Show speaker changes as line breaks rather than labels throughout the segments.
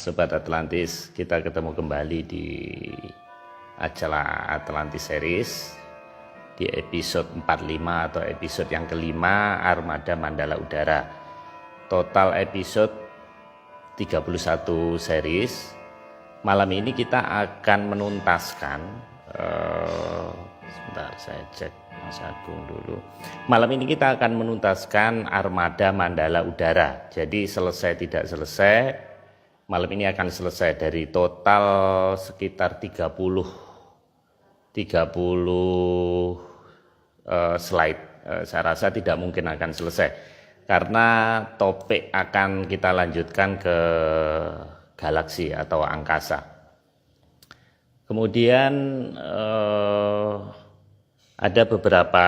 Sobat Atlantis, kita ketemu kembali di acara Atlantis Series di episode 45 atau episode yang kelima, Armada Mandala Udara. Total episode 31 series. Malam ini kita akan menuntaskan sebentar saya cek Mas Agung dulu. Malam ini kita akan menuntaskan Armada Mandala Udara. Jadi selesai tidak selesai, malam ini akan selesai dari total sekitar 30 slide. Saya rasa tidak mungkin akan selesai karena topik akan kita lanjutkan ke galaksi atau angkasa. Kemudian ada beberapa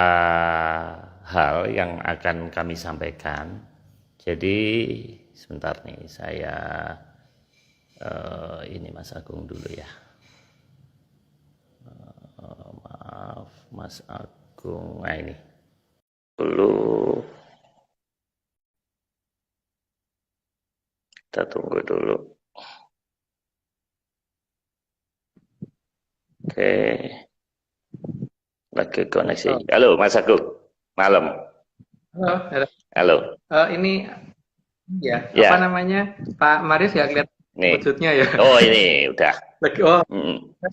hal yang akan kami sampaikan. Jadi sebentar nih, saya ini Mas Agung dulu ya. Maaf Mas Agung, nah ini dulu. Kita tunggu dulu. Oke. Lagi koneksi. Halo Mas Agung, malam.
Halo.
Halo.
Ini ya, apa namanya, Pak Marius ya, lihat wujudnya ya.
Oh ini udah.
Lagi,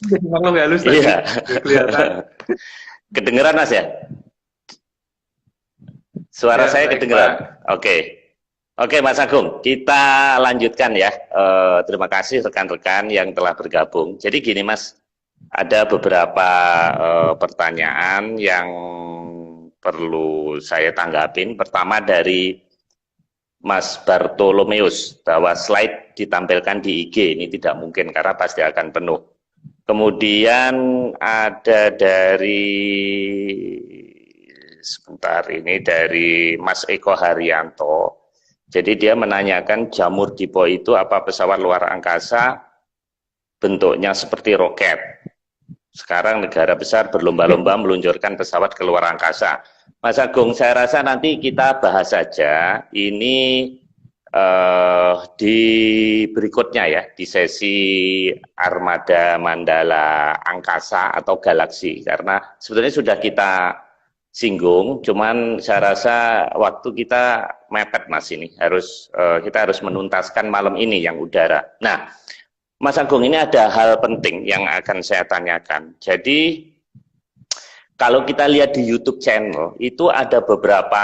jadi makhluk halus tadi.
Iya.
Kelihatan.
Kedengeran Mas ya? Suara
Ya,
saya
baik,
kedengeran.
Pak.
Oke Mas Agung, kita lanjutkan ya. Terima kasih rekan-rekan yang telah bergabung. Jadi gini Mas, ada beberapa pertanyaan yang perlu saya tanggapin. Pertama dari Mas Bartolomeus, bahwa slide ditampilkan di IG ini tidak mungkin karena pasti akan penuh. Kemudian ada dari sebentar ini dari Mas Eko Haryanto. Jadi dia menanyakan jamur dipo itu apa pesawat luar angkasa bentuknya seperti roket. Sekarang negara besar berlomba-lomba meluncurkan pesawat ke luar angkasa. Mas Agung, saya rasa nanti kita bahas saja ini di berikutnya ya, di sesi Armada Mandala Angkasa atau Galaksi. Karena sebetulnya sudah kita singgung, cuman saya rasa waktu kita mepet Mas ini. Kita harus menuntaskan malam ini yang udara. Nah, Mas Agung, ini ada hal penting yang akan saya tanyakan. Jadi, kalau kita lihat di YouTube channel, itu ada beberapa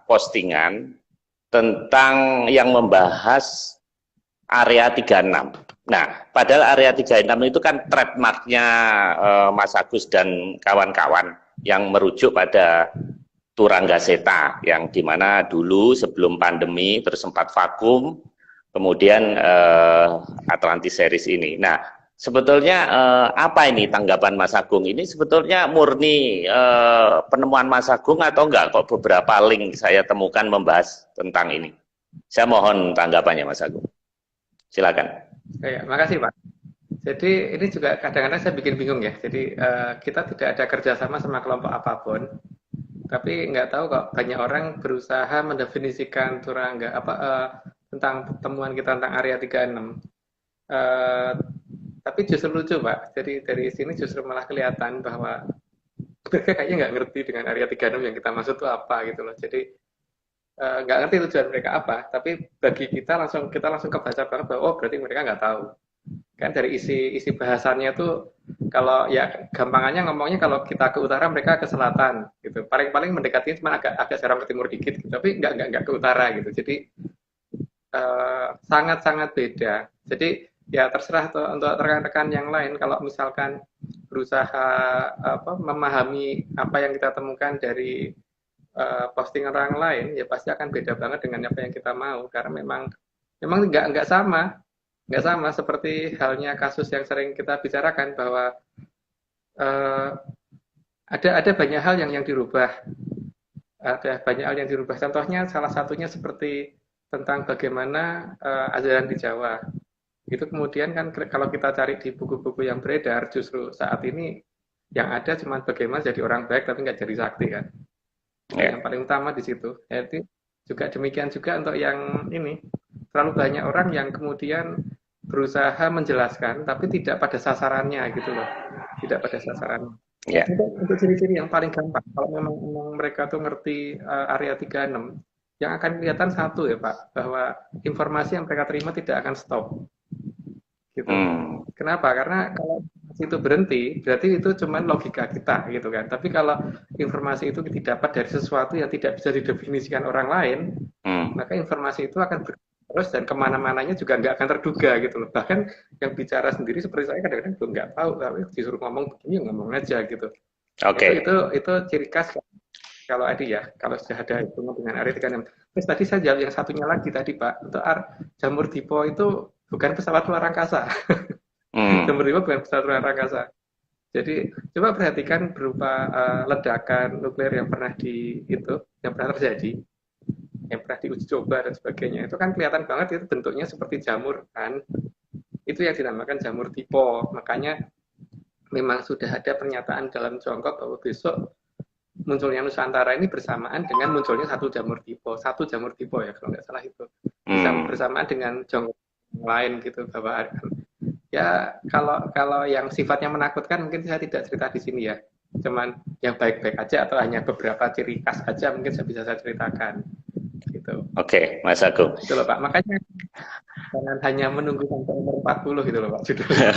postingan tentang yang membahas area 36. Nah, padahal area 36 itu kan trademarknya Mas Agus dan kawan-kawan yang merujuk pada Turangga Seta, yang dimana dulu sebelum pandemi terus sempat vakum, kemudian Atlantis Series ini. Nah, sebetulnya apa ini tanggapan Mas Agung? Ini sebetulnya murni penemuan Mas Agung atau enggak? Kok beberapa link saya temukan membahas tentang ini. Saya mohon tanggapannya Mas Agung. Silakan.
Ya, makasih Pak. Jadi ini juga kadang-kadang saya bikin bingung ya. Jadi kita tidak ada kerjasama sama kelompok apapun. Tapi nggak tahu kok banyak orang berusaha mendefinisikan Turangga tentang temuan kita tentang area 36. Tapi justru lucu Pak. Jadi dari sini justru malah kelihatan bahwa mereka kayaknya nggak ngerti dengan area 36 yang kita maksud itu apa gitu loh. Jadi nggak ngerti tujuan mereka apa. Tapi bagi kita langsung kebaca banget bahwa oh berarti mereka nggak tahu. Kan dari isi bahasannya tuh, kalau ya gampangannya ngomongnya kalau kita ke utara mereka ke selatan gitu, paling mendekati cuma agak serong ke timur dikit gitu. Tapi nggak ke utara gitu. Jadi sangat beda. Jadi ya terserah untuk rekan-rekan yang lain kalau misalkan berusaha memahami apa yang kita temukan dari postingan orang lain, ya pasti akan beda banget dengan apa yang kita mau, karena memang nggak sama seperti halnya kasus yang sering kita bicarakan bahwa ada banyak hal yang dirubah. Ada banyak hal yang dirubah. Contohnya salah satunya seperti tentang bagaimana ajaran di Jawa. Itu kemudian kan kalau kita cari di buku-buku yang beredar, justru saat ini yang ada cuma bagaimana jadi orang baik tapi nggak jadi sakti kan. Yang paling utama di situ. Jadi juga demikian juga untuk yang ini. Terlalu banyak orang yang kemudian berusaha menjelaskan, tapi tidak pada sasarannya gitu loh, tidak pada sasarannya.
Ya.
Untuk ciri-ciri yang paling gampang, kalau memang mereka tuh ngerti area 36, yang akan kelihatan satu ya Pak, bahwa informasi yang mereka terima tidak akan stop gitu. Kenapa? Karena kalau itu berhenti, berarti itu cuma logika kita gitu kan. Tapi kalau informasi itu didapat dari sesuatu yang tidak bisa didefinisikan orang lain, maka informasi itu akan terus dan kemana-mananya juga nggak akan terduga gitu loh. Bahkan yang bicara sendiri seperti saya kadang-kadang belum nggak tahu, tapi disuruh ngomong begini ya ngomong aja gitu.
Oke.
Itu ciri khas kalau Adi ya, kalau sudah ada hubungan dengan area 36. Terus tadi saya jawab yang satunya lagi tadi Pak, untuk jamur dipo itu bukan pesawat luar angkasa. Jamur dipo bukan pesawat luar angkasa. Jadi coba perhatikan berupa ledakan nuklir yang pernah yang pernah terjadi, yang pernah diuji coba dan sebagainya. Itu kan kelihatan banget itu bentuknya seperti jamur kan. Itu yang dinamakan jamur dipo. Makanya memang sudah ada pernyataan dalam Tiongkok bahwa besok munculnya Nusantara ini bersamaan dengan munculnya satu jamur dipo ya kalau nggak salah itu. Bersamaan dengan Tiongkok lain gitu bahwa ya kalau yang sifatnya menakutkan mungkin saya tidak cerita di sini ya, cuman yang baik-baik aja atau hanya beberapa ciri khas aja mungkin bisa saya ceritakan gitu.
Oke, Mas Agung.
Itu loh Pak, makanya jangan hanya menunggu sampai umur 40 gitu loh Pak judulnya.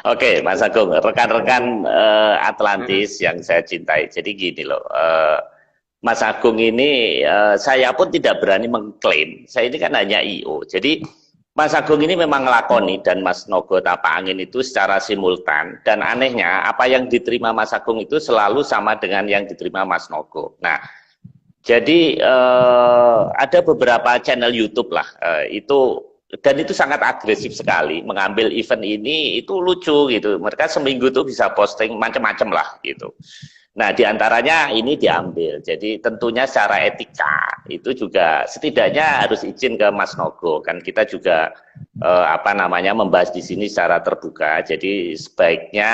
Oke, Mas Agung, rekan-rekan Atlantis yang saya cintai. Jadi gini loh, Mas Agung ini saya pun tidak berani mengklaim. Saya ini kan hanya IO. Jadi Mas Agung ini memang ngelakoni dan Mas Nogo Tapangin itu secara simultan. Dan anehnya apa yang diterima Mas Agung itu selalu sama dengan yang diterima Mas Nogo. Nah, jadi ada beberapa channel YouTube lah itu. Dan itu sangat agresif sekali mengambil event ini, itu lucu gitu. Mereka seminggu tuh bisa posting macam-macam lah gitu. Nah, diantaranya ini diambil. Jadi tentunya secara etika itu juga setidaknya harus izin ke Mas Nogo. Kan kita juga membahas di sini secara terbuka. Jadi sebaiknya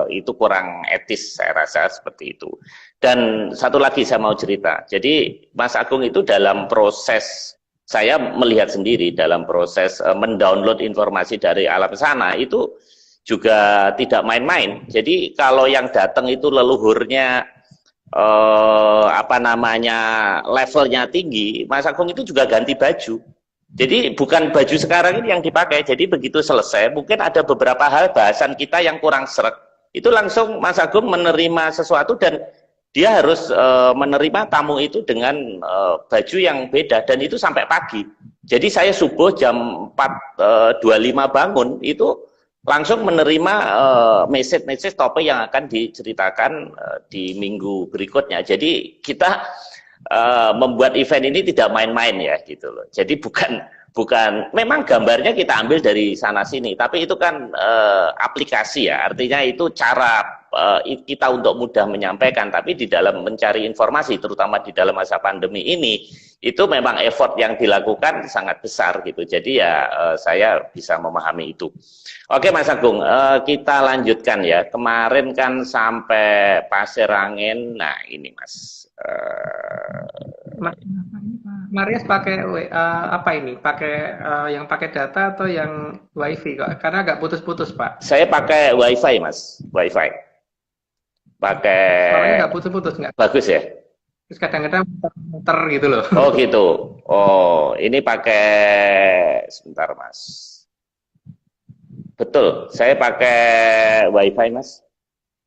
itu kurang etis, saya rasa seperti itu. Dan satu lagi saya mau cerita. Jadi Mas Agung itu dalam proses, saya melihat sendiri dalam proses mendownload informasi dari alam sana itu juga tidak main-main. Jadi kalau yang datang itu leluhurnya levelnya tinggi, Mas Agung itu juga ganti baju. Jadi bukan baju sekarang ini yang dipakai. Jadi begitu selesai, mungkin ada beberapa hal bahasan kita yang kurang sreg. Itu langsung Mas Agung menerima sesuatu dan dia harus menerima tamu itu dengan baju yang beda dan itu sampai pagi. Jadi saya subuh jam 4.25 bangun itu langsung menerima message topik yang akan diceritakan di minggu berikutnya. Jadi kita membuat event ini tidak main-main ya gitu loh. Jadi bukan memang gambarnya kita ambil dari sana sini, tapi itu kan aplikasi ya. Artinya itu cara kita untuk mudah menyampaikan, tapi di dalam mencari informasi terutama di dalam masa pandemi ini itu memang effort yang dilakukan sangat besar gitu. Jadi ya saya bisa memahami itu. Oke Mas Agung, kita lanjutkan ya. Kemarin kan sampai Pasir Angin. Nah ini Mas
Marias pakai apa ini? Pakai yang pakai data atau yang WiFi kok? Karena agak putus-putus Pak.
Saya pakai WiFi Mas, WiFi. Pakai.
Suaranya nggak putus-putus nggak?
Bagus ya.
Terus kadang-kadang muter gitu loh.
Oh gitu. Oh ini pakai sebentar Mas. Betul, saya pakai WiFi Mas.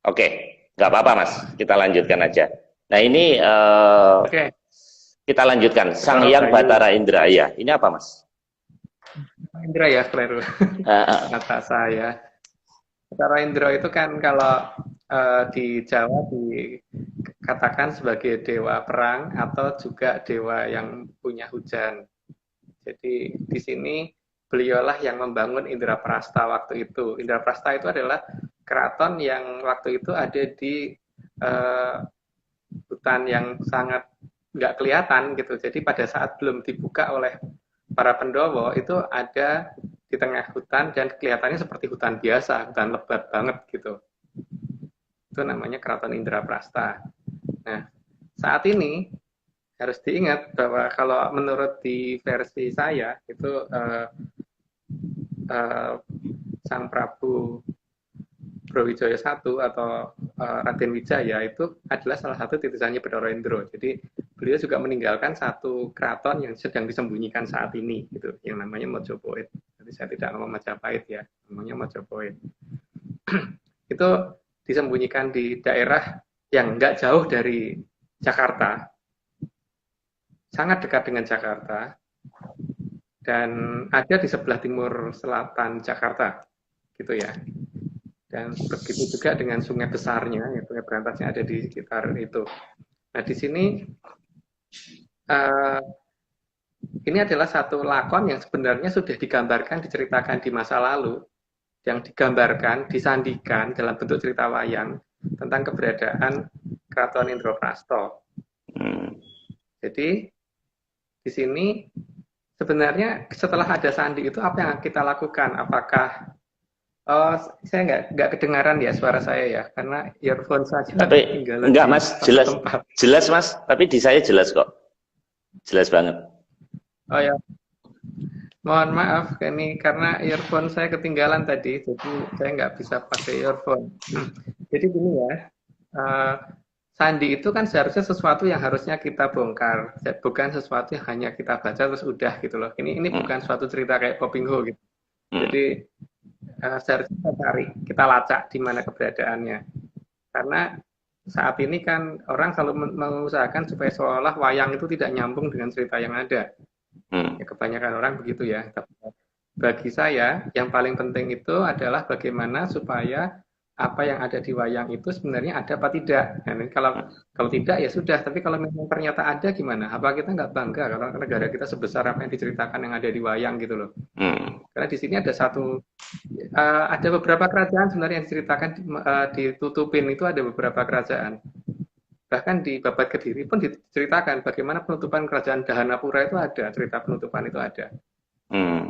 Oke, nggak apa-apa Mas. Kita lanjutkan aja. Nah ini
Oke.
Kita lanjutkan. Sang Hyang Batara Indraya. Ini apa Mas?
Indra ya, keliru. Kata saya. Batara Indra itu kan kalau di Jawa dikatakan sebagai dewa perang atau juga dewa yang punya hujan. Jadi di sini beliaulah yang membangun Indraprasta waktu itu. Indraprasta itu adalah keraton yang waktu itu ada di hutan yang sangat nggak kelihatan gitu. Jadi pada saat belum dibuka oleh para Pendowo itu ada di tengah hutan dan kelihatannya seperti hutan biasa, hutan lebat banget gitu. Itu namanya Keraton Indraprasta. Nah, saat ini harus diingat bahwa kalau menurut di versi saya itu Sang Prabu Brawijaya I atau Raden Wijaya itu adalah salah satu titisannya Bathara Indra. Jadi beliau juga meninggalkan satu keraton yang sedang disembunyikan saat ini, gitu, yang namanya Mojopahit. Jadi saya tidak ngomong Majapahit ya, namanya Mojopahit. Itu disembunyikan di daerah yang nggak jauh dari Jakarta, sangat dekat dengan Jakarta, dan ada di sebelah timur selatan Jakarta, gitu ya. Dan begitu juga dengan sungai besarnya, ya, sungai berantasnya ada di sekitar itu. Nah, di sini ini adalah satu lakon yang sebenarnya sudah digambarkan, diceritakan di masa lalu, yang digambarkan, disandikan dalam bentuk cerita wayang tentang keberadaan Keraton Indraprastha. Jadi di sini sebenarnya setelah ada sandi itu apa yang kita lakukan? Apakah saya nggak kedengaran ya suara saya ya, karena earphone saja.
Tapi enggak Mas, jelas Mas. Tapi di saya jelas kok, jelas banget.
Oh ya, mohon maaf ini karena earphone saya ketinggalan tadi, jadi saya nggak bisa pakai earphone. Jadi gini ya, sandi itu kan seharusnya sesuatu yang harusnya kita bongkar, bukan sesuatu yang hanya kita baca terus udah gitu loh. Ini bukan suatu cerita kayak Poping Ho gitu. Jadi seharusnya kita cari, kita lacak di mana keberadaannya. Karena saat ini kan orang selalu mengusahakan supaya seolah wayang itu tidak nyambung dengan cerita yang ada. Ya, kebanyakan orang begitu ya. Bagi saya, yang paling penting itu adalah bagaimana supaya apa yang ada di wayang itu sebenarnya ada apa tidak. Nah, kalau tidak ya sudah. Tapi kalau memang ternyata ada gimana? Apa kita nggak bangga kalau negara kita sebesar apa yang diceritakan yang ada di wayang gitu loh. Karena di sini ada beberapa kerajaan sebenarnya yang diceritakan ditutupin itu ada beberapa kerajaan. Bahkan di Babat Kediri pun diceritakan bagaimana penutupan kerajaan Dahanapura itu ada, cerita penutupan itu ada.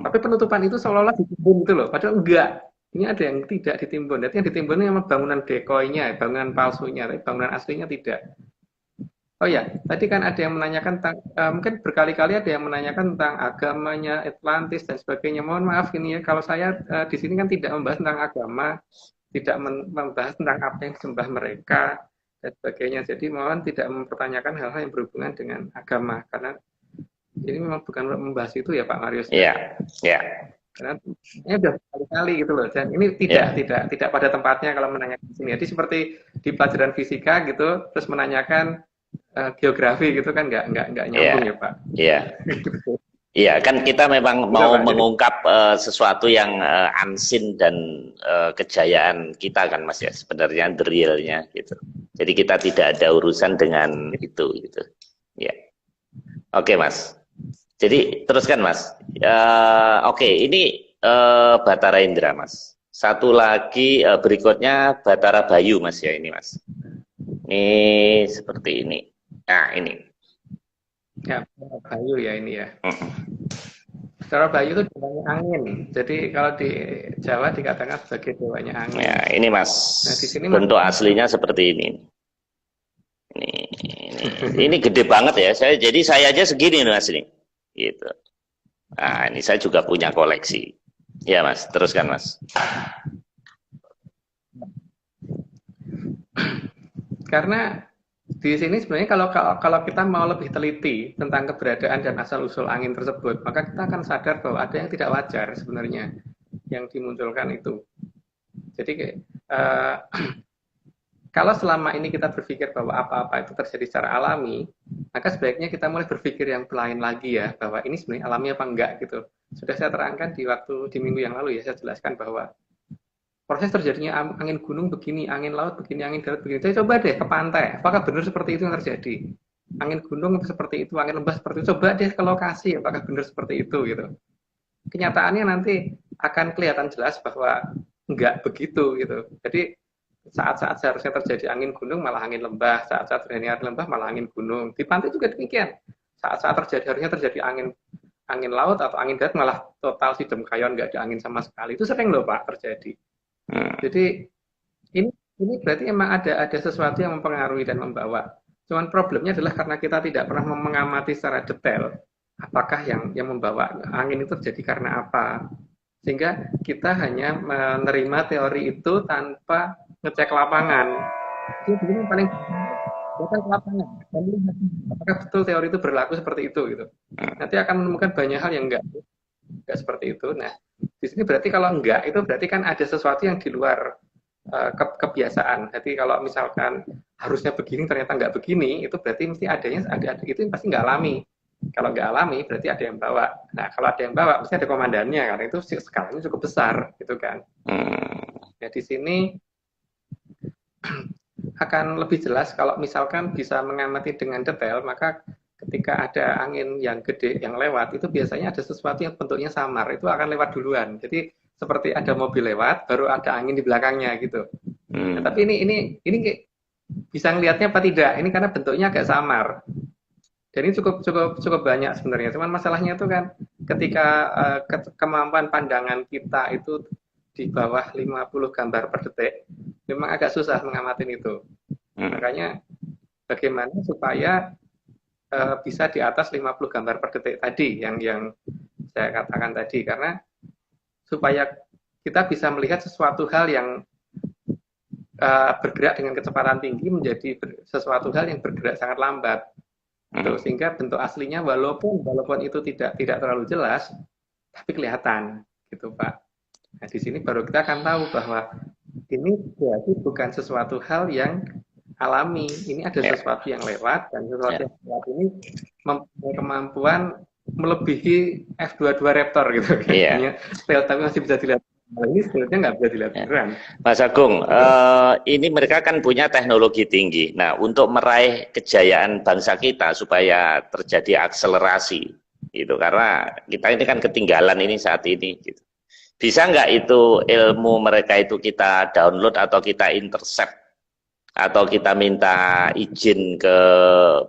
Tapi penutupan itu seolah-olah ditimbun gitu loh, padahal enggak. Ini ada yang tidak ditimbun. Jadi yang ditimbun ini memang bangunan dekoinya, bangunan palsunya, tapi bangunan aslinya tidak. Oh ya, tadi kan ada yang menanyakan tentang, mungkin berkali-kali ada yang menanyakan tentang agamanya Atlantis dan sebagainya. Mohon maaf ini ya, kalau saya di sini kan tidak membahas tentang agama, tidak membahas tentang apa yang disembah mereka dan sebagainya. Jadi mohon tidak mempertanyakan hal-hal yang berhubungan dengan agama, karena ini memang bukan membahas itu ya Pak Marius.
Iya, iya.
Karena ini sudah berkali-kali gitu loh, dan ini tidak pada tempatnya kalau menanyakan di sini. Jadi seperti di pelajaran fisika gitu, terus menanyakan geografi gitu kan nggak nyambung ya Pak.
Iya. Iya, kan kita memang mau mengungkap sesuatu yang unseen dan kejayaan kita kan Mas ya, sebenarnya the realnya gitu. Jadi kita tidak ada urusan dengan itu gitu. Ya. Oke Mas. Jadi teruskan Mas. Oke, ini Bathara Indra Mas. Satu lagi berikutnya Bathara Bayu Mas ya ini Mas. Ini seperti ini. Nah ini.
Ya, Bayu ya ini ya. Bathara Bayu itu dewanya angin. Jadi kalau di Jawa dikatakan sebagai dewanya angin.
Ya ini Mas. Nah, di sini bentuk aslinya seperti ini. Ini gede banget ya. Jadi saya aja segini Mas ini. Gitu. Nah, ini saya juga punya koleksi. Ya, Mas. Teruskan, Mas.
Karena di sini sebenarnya kalau kita mau lebih teliti tentang keberadaan dan asal-usul angin tersebut, maka kita akan sadar bahwa ada yang tidak wajar sebenarnya yang dimunculkan itu. Jadi kalau selama ini kita berpikir bahwa apa-apa itu terjadi secara alami, maka sebaiknya kita mulai berpikir yang lain lagi ya, bahwa ini sebenarnya alami apa enggak gitu. Sudah saya terangkan di minggu yang lalu ya, saya jelaskan bahwa proses terjadinya angin gunung begini, angin laut begini, angin darat begini. Saya coba deh ke pantai, apakah benar seperti itu yang terjadi? Angin gunung seperti itu, angin lembah seperti itu. Coba deh ke lokasi, apakah benar seperti itu gitu. Kenyataannya nanti akan kelihatan jelas bahwa enggak begitu gitu. Jadi saat-saat seharusnya terjadi angin gunung malah angin lembah, saat-saat terjadi angin lembah malah angin gunung. Di pantai juga demikian. Saat-saat harusnya terjadi angin laut atau angin darat malah total sidem kayon, nggak ada angin sama sekali. Itu sering loh Pak terjadi. Jadi ini berarti emang ada sesuatu yang mempengaruhi dan membawa. Cuman problemnya adalah karena kita tidak pernah mengamati secara detail apakah yang membawa angin itu terjadi karena apa. Sehingga kita hanya menerima teori itu tanpa ngecek lapangan. Itu yang paling datang ke lapangan dan lihat apakah betul teori itu berlaku seperti itu gitu. Nanti akan menemukan banyak hal yang enggak seperti itu. Nah, di sini berarti kalau enggak itu berarti kan ada sesuatu yang di luar kebiasaan. Jadi kalau misalkan harusnya begini ternyata nggak begini, itu berarti mesti ada itu pasti nggak alami. Kalau nggak alami berarti ada yang bawa. Nah kalau ada yang bawa mesti ada komandannya karena itu skalanya cukup besar gitu kan. Ya di sini akan lebih jelas kalau misalkan bisa mengamati dengan detail, maka ketika ada angin yang gede yang lewat itu biasanya ada sesuatu yang bentuknya samar, itu akan lewat duluan. Jadi seperti ada mobil lewat baru ada angin di belakangnya gitu. Nah, tapi ini bisa ngelihatnya apa tidak? Ini karena bentuknya agak samar. Dan ini cukup banyak sebenarnya. Cuman masalahnya itu kan ketika kemampuan pandangan kita itu di bawah 50 gambar per detik, memang agak susah mengamati itu. Makanya bagaimana supaya bisa di atas 50 gambar per detik tadi yang saya katakan tadi, karena supaya kita bisa melihat sesuatu hal yang bergerak dengan kecepatan tinggi menjadi sesuatu hal yang bergerak sangat lambat. Sehingga bentuk aslinya walaupun itu tidak terlalu jelas, tapi kelihatan, gitu Pak. Nah di sini baru kita akan tahu bahwa ini berarti bukan sesuatu hal yang alami, ini ada sesuatu yang lewat dan sesuatu yang lewat ini mempunyai kemampuan melebihi F-22 Raptor gitu. Tapi masih bisa dilihat. Ini sebenarnya nggak bisa dilihat beneran.
Mas Agung, ini mereka kan punya teknologi tinggi. Nah, untuk meraih kejayaan bangsa kita supaya terjadi akselerasi, gitu. Karena kita ini kan ketinggalan ini saat ini. Gitu. Bisa nggak itu ilmu mereka itu kita download atau kita intercept atau kita minta izin ke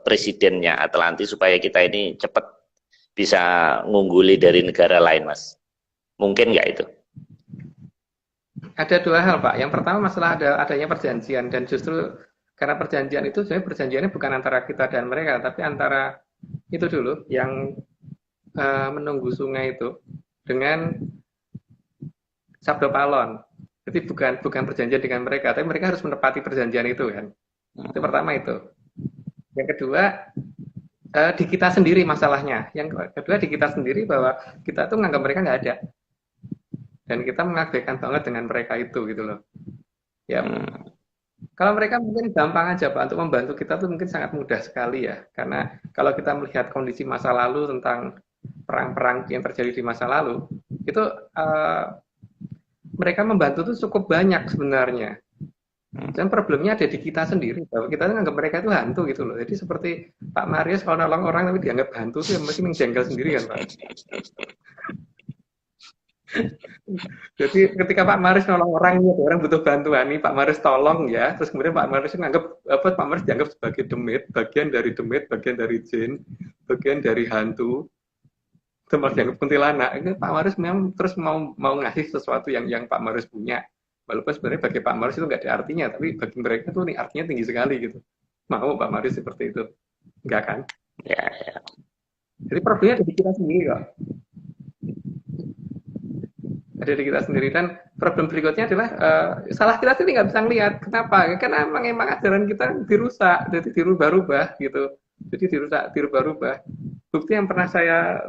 presidennya Atlantis supaya kita ini cepat bisa ngungguli dari negara lain, Mas? Mungkin nggak itu?
Ada dua hal, Pak. Yang pertama masalah adanya perjanjian, dan justru karena perjanjian itu sebenarnya perjanjiannya bukan antara kita dan mereka, tapi antara itu dulu yang menunggu sungai itu dengan Sabdo Palon. Jadi bukan perjanjian dengan mereka, tapi mereka harus menepati perjanjian itu kan. Itu pertama itu. Yang kedua di kita sendiri masalahnya. Yang kedua di kita sendiri bahwa kita tuh menganggap mereka nggak ada. Dan kita mengabaikan banget dengan mereka itu gitu loh. Ya, kalau mereka mungkin gampang aja Pak untuk membantu kita tuh mungkin sangat mudah sekali ya. Karena kalau kita melihat kondisi masa lalu tentang perang-perang yang terjadi di masa lalu, itu mereka membantu tuh cukup banyak sebenarnya. Dan problemnya ada di kita sendiri bahwa kita menganggap mereka itu hantu gitu loh. Jadi seperti Pak Marius kalau nolong orang tapi dianggap hantu tuh mesti menjengkel sendiri kan Pak. Jadi ketika Pak Maris nolong orang ini, orang butuh bantuan nih, Pak Maris tolong ya. Terus kemudian Pak Maris menganggap Pak Maris dianggap sebagai demit, bagian dari demit, bagian dari jin, bagian dari hantu. Terus dianggap kuntilanak. Ini Pak Maris memang terus mau ngasih sesuatu yang Pak Maris punya. Walaupun sebenarnya bagi Pak Maris itu nggak ada artinya, tapi bagi mereka tuh nih artinya tinggi sekali gitu. Mau Pak Maris seperti itu, enggak kan?
Ya.
Jadi problemnya ada di kita sendiri kok. Ada di kita sendiri, dan problem berikutnya adalah salah kita sendiri nggak bisa ngelihat. Kenapa? Karena emang ajaran kita dirusak, jadi dirubah-rubah gitu. Jadi dirubah-rubah. Bukti yang pernah saya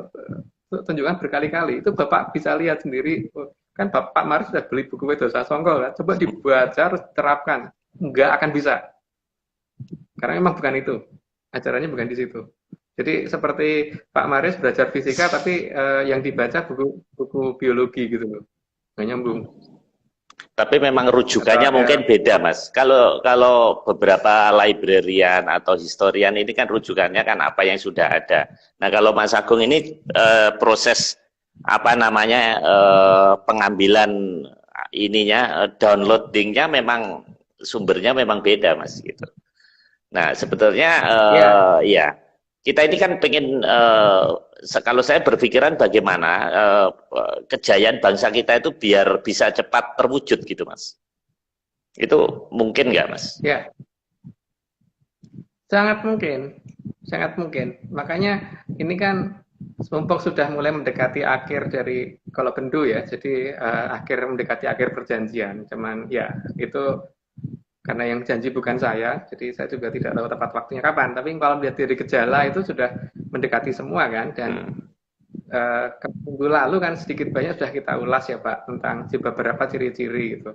tunjukkan berkali-kali itu Bapak bisa lihat sendiri. Kan Pak Maris sudah beli buku Wedo Sasongko kan? Coba dibaca harus diterapkan, nggak akan bisa. Karena memang bukan itu, ajarannya bukan di situ. Jadi seperti Pak Maris belajar fisika, tapi yang dibaca buku biologi gitu loh, nggak nyambung.
Tapi memang rujukannya mungkin beda, Mas. Kalau beberapa librarian atau historian ini kan rujukannya kan apa yang sudah ada. Nah kalau Mas Agung ini proses apa namanya pengambilan ininya downloadingnya memang sumbernya memang beda, Mas gitu. Nah sebetulnya ya kita ini kan pengen kalau saya berpikiran bagaimana kejayaan bangsa kita itu biar bisa cepat terwujud gitu Mas. Itu mungkin nggak Mas?
Ya, sangat mungkin, sangat mungkin. Makanya ini kan mumpung sudah mulai mendekati akhir dari kalau Kendu ya, jadi akhir mendekati akhir perjanjian. Cuman ya itu karena yang janji bukan saya, jadi saya juga tidak tahu tepat waktunya kapan. Tapi kalau melihat dari gejala itu sudah mendekati semua kan, dan
Hmm.
minggu lalu kan sedikit banyak sudah kita ulas ya Pak tentang beberapa ciri-ciri gitu.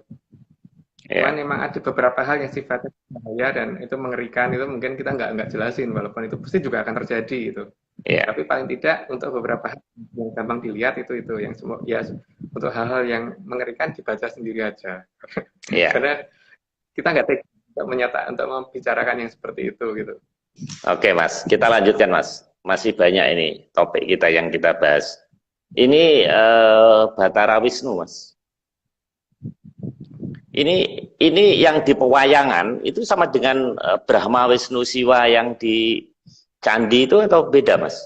Cuman
Ya,
memang ada beberapa hal yang sifatnya bahaya dan itu mengerikan, itu mungkin kita nggak jelasin walaupun itu pasti juga akan terjadi gitu.
ya,
Tapi paling tidak untuk beberapa hal yang gampang dilihat itu yang semua ya untuk hal-hal yang mengerikan dibaca sendiri aja.
ya.
Karena kita nggak tega untuk untuk membicarakan yang seperti itu gitu.
Oke, Mas. Kita lanjutkan, Mas. Masih banyak ini topik kita yang kita bahas. Ini Batara Wisnu, Mas. Ini yang di pewayangan itu sama dengan Brahma Wisnu Siwa yang di candi itu atau beda, Mas?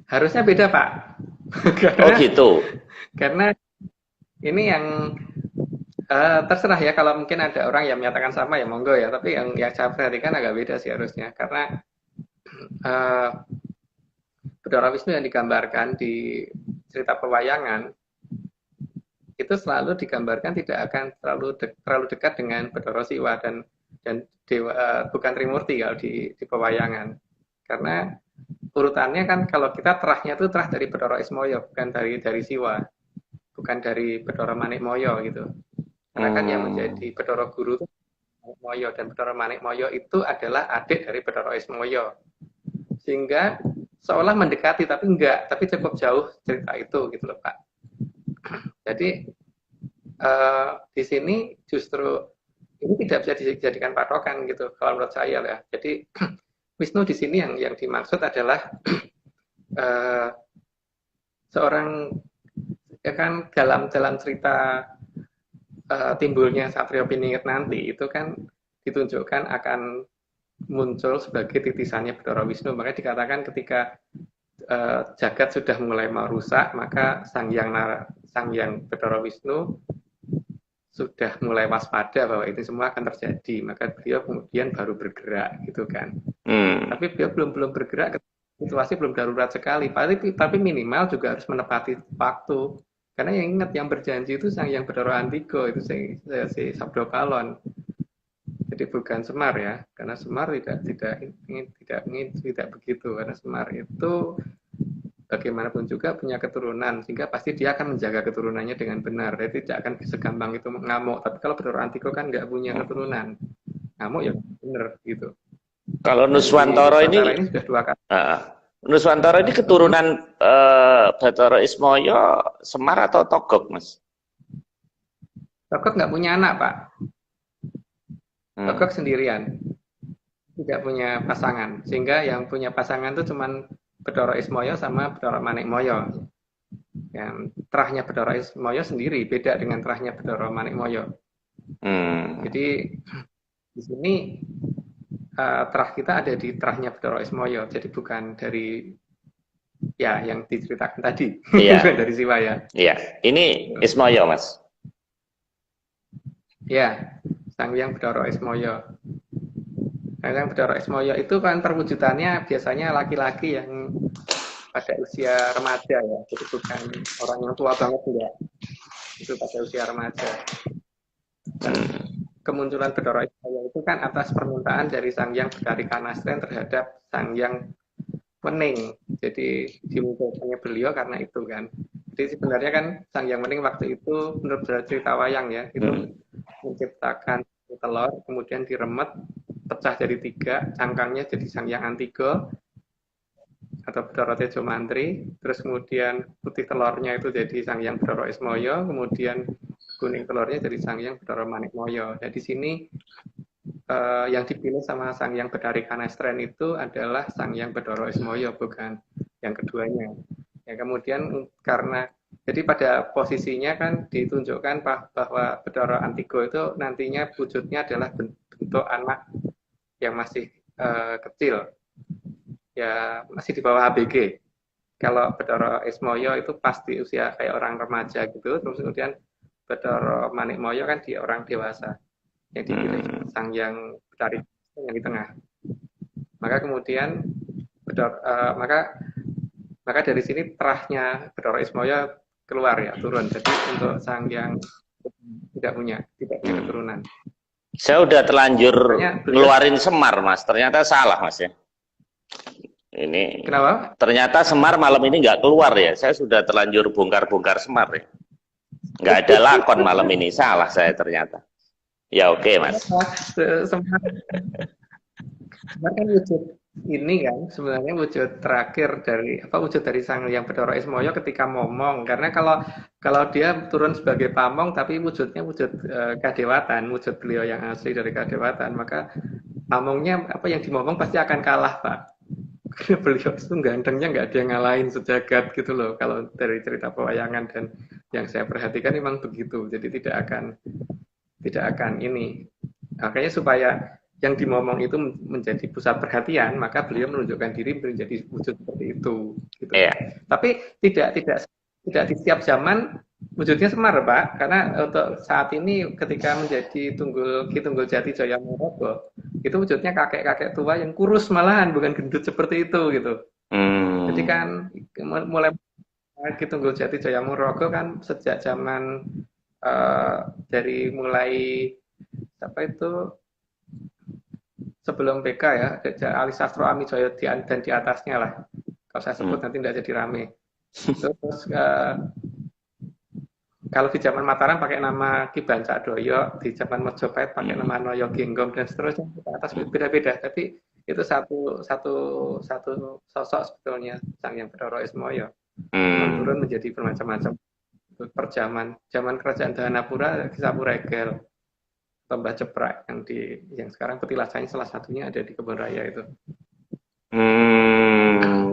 Harusnya beda Pak.
Oh
karena
gitu.
karena ini yang terserah ya kalau mungkin ada orang yang menyatakan sama ya monggo ya. Tapi yang saya perhatikan agak beda sih harusnya karena uh, Bedara Wisnu yang digambarkan di cerita pewayangan itu selalu digambarkan tidak akan terlalu dekat dengan Bedara Siwa dan dewa bukan Trimurti kalau di pewayangan. Karena urutannya kan kalau kita terahnya itu terah dari Bedara Ismoyo bukan dari Siwa, bukan dari Bedara Manikmoyo gitu. Karena kan yang menjadi
Hmm.
Bedara Guru itu Manikmoyo dan Bedara Manikmoyo itu adalah adik dari Bedara Ismoyo. Sehingga seolah mendekati tapi enggak, tapi cukup jauh cerita itu gitu loh Pak. Jadi di sini justru ini tidak bisa dijadikan patokan gitu kalau menurut saya ya. Jadi Wisnu di sini yang dimaksud adalah uh, seorang ya kan dalam cerita timbulnya Satrio Piningit nanti itu kan ditunjukkan akan muncul sebagai titisannya Bathara Wisnu. Makanya dikatakan ketika jagat sudah mulai mau rusak, maka sang yang Bathara Wisnu sudah mulai waspada bahwa itu semua akan terjadi. Maka beliau kemudian baru bergerak gitu kan.
Hmm.
Tapi beliau belum bergerak, situasi belum darurat sekali. Tapi minimal juga harus menepati waktu. Karena yang ingat yang berjanji itu sang yang Bathara Antiko itu si Sabdo Kalon. Jadi bukan Semar ya, karena Semar tidak begitu. Karena Semar itu bagaimanapun juga punya keturunan, sehingga pasti dia akan menjaga keturunannya dengan benar. Dia tidak akan segampang itu ngamuk. Tapi kalau Bathara Antiko kan nggak punya keturunan, ngamuk ya benar gitu.
Kalau
Dan si
Nuswantara
Nuswantara
ini,
ini sudah dua kali.
uh, Nuswantara ini keturunan Bathara Ismoyo, Semar atau Togog, Mas?
Togok nggak punya anak, Pak. Togok
Hmm.
sendirian, tidak punya pasangan. Sehingga yang punya pasangan itu cuman Bathara Ismoyo sama Bathara Manikmoyo. Yang terahnya Bathara Ismoyo sendiri, beda dengan terahnya Bathara Manikmoyo.
Hmm.
Jadi di sini terah kita ada di terahnya Bathara Ismoyo. Jadi bukan dari ya yang diceritakan tadi, bukan
Iya,
dari Siwa ya.
iya. Ini Ismoyo, Mas.
Ya, Sang Hyang Bathara Ismoyo. Sang Hyang Bathara Ismoyo itu kan perwujudannya biasanya laki-laki yang pada usia remaja ya, jadi bukan orang yang tua banget enggak, itu pada usia remaja. Dan
Hmm.
kemunculan Bathara Ismoyo itu kan atas permintaan dari Sang Hyang Betari Kanastren terhadap Sang Hyang Wening. Jadi dimunculkannya beliau karena itu kan. Jadi sebenarnya kan Sang Hyang Wening waktu itu menurut cerita wayang ya, itu
Hmm.
menciptakan telur, kemudian diremet, pecah jadi tiga, cangkangnya jadi Sang Hyang Antigo atau Bathara Tejo Mantri, terus kemudian putih telurnya itu jadi Sang Hyang Bathara Ismoyo, kemudian kuning telurnya jadi Sang Hyang Bathara Manikmoyo. Nah di sini yang dipilih sama Sang Hyang Betari Kanastren itu adalah Sang Hyang Bathara Ismoyo, bukan yang keduanya. Ya kemudian karena jadi pada posisinya kan ditunjukkan bahwa Bathara Antigo itu nantinya wujudnya adalah bentuk anak yang masih kecil, ya masih di bawah ABG. Kalau Bathara Ismoyo itu pasti usia kayak orang remaja gitu, terus kemudian Bathara Manikmoyo kan dia orang dewasa yang dipilih
Hmm.
sang yang Betari yang di tengah. Maka kemudian maka dari sini terahnya Bathara Ismaya keluar ya, turun. Jadi untuk sang yang tidak punya keturunan.
Saya udah terlanjur
Makanya
ngeluarin Semar, Mas. Ternyata salah, Mas ya. Ini
kenapa?
ternyata Semar malam ini nggak keluar ya. Saya sudah terlanjur bongkar-bongkar Semar ya. Nggak ada lakon malam ini. Salah saya ternyata. Ya oke, Mas.
Semar kan wujud ini kan sebenarnya wujud terakhir dari wujud dari sang yang Bathara Ismaya ketika momong, karena kalau dia turun sebagai pamong tapi wujudnya wujud kadewatan, wujud beliau yang asli dari kadewatan, maka pamongnya yang dimomong pasti akan kalah, Pak. Karena beliau itu gantengnya nggak ada yang ngalahin sejagat gitu loh, kalau dari cerita pewayangan dan yang saya perhatikan memang begitu. Jadi tidak akan ini, makanya supaya yang dimomong itu menjadi pusat perhatian, maka beliau menunjukkan diri menjadi wujud seperti itu. Gitu. Tapi tidak di setiap zaman wujudnya Semar, Pak. Karena untuk saat ini ketika menjadi Ki Tunggul Jati Jaya Morogo, itu wujudnya kakek-kakek tua yang kurus malahan, bukan gendut seperti itu gitu. Jadi kan mulai Ki Tunggul Jati Jaya Morogo kan sejak zaman dari mulai sebelum PK ya, Ali Sastro Ami Joyo dan di atasnya lah. Kalau saya sebut nanti tidak jadi rame. Terus kalau di zaman Mataram pakai nama Ki Bancak Doyo, di zaman Mojopahit pakai nama Noyo Genggong dan seterusnya, ke atas beda-beda. Tapi itu satu sosok sebetulnya sang yang Bathara Ismaya. Turun menjadi bermacam-macam. Per zaman kerajaan Dahanapura, Ki Sapuregel, Mbah Ceprak yang sekarang petilasannya salah satunya ada di Kebun Raya itu.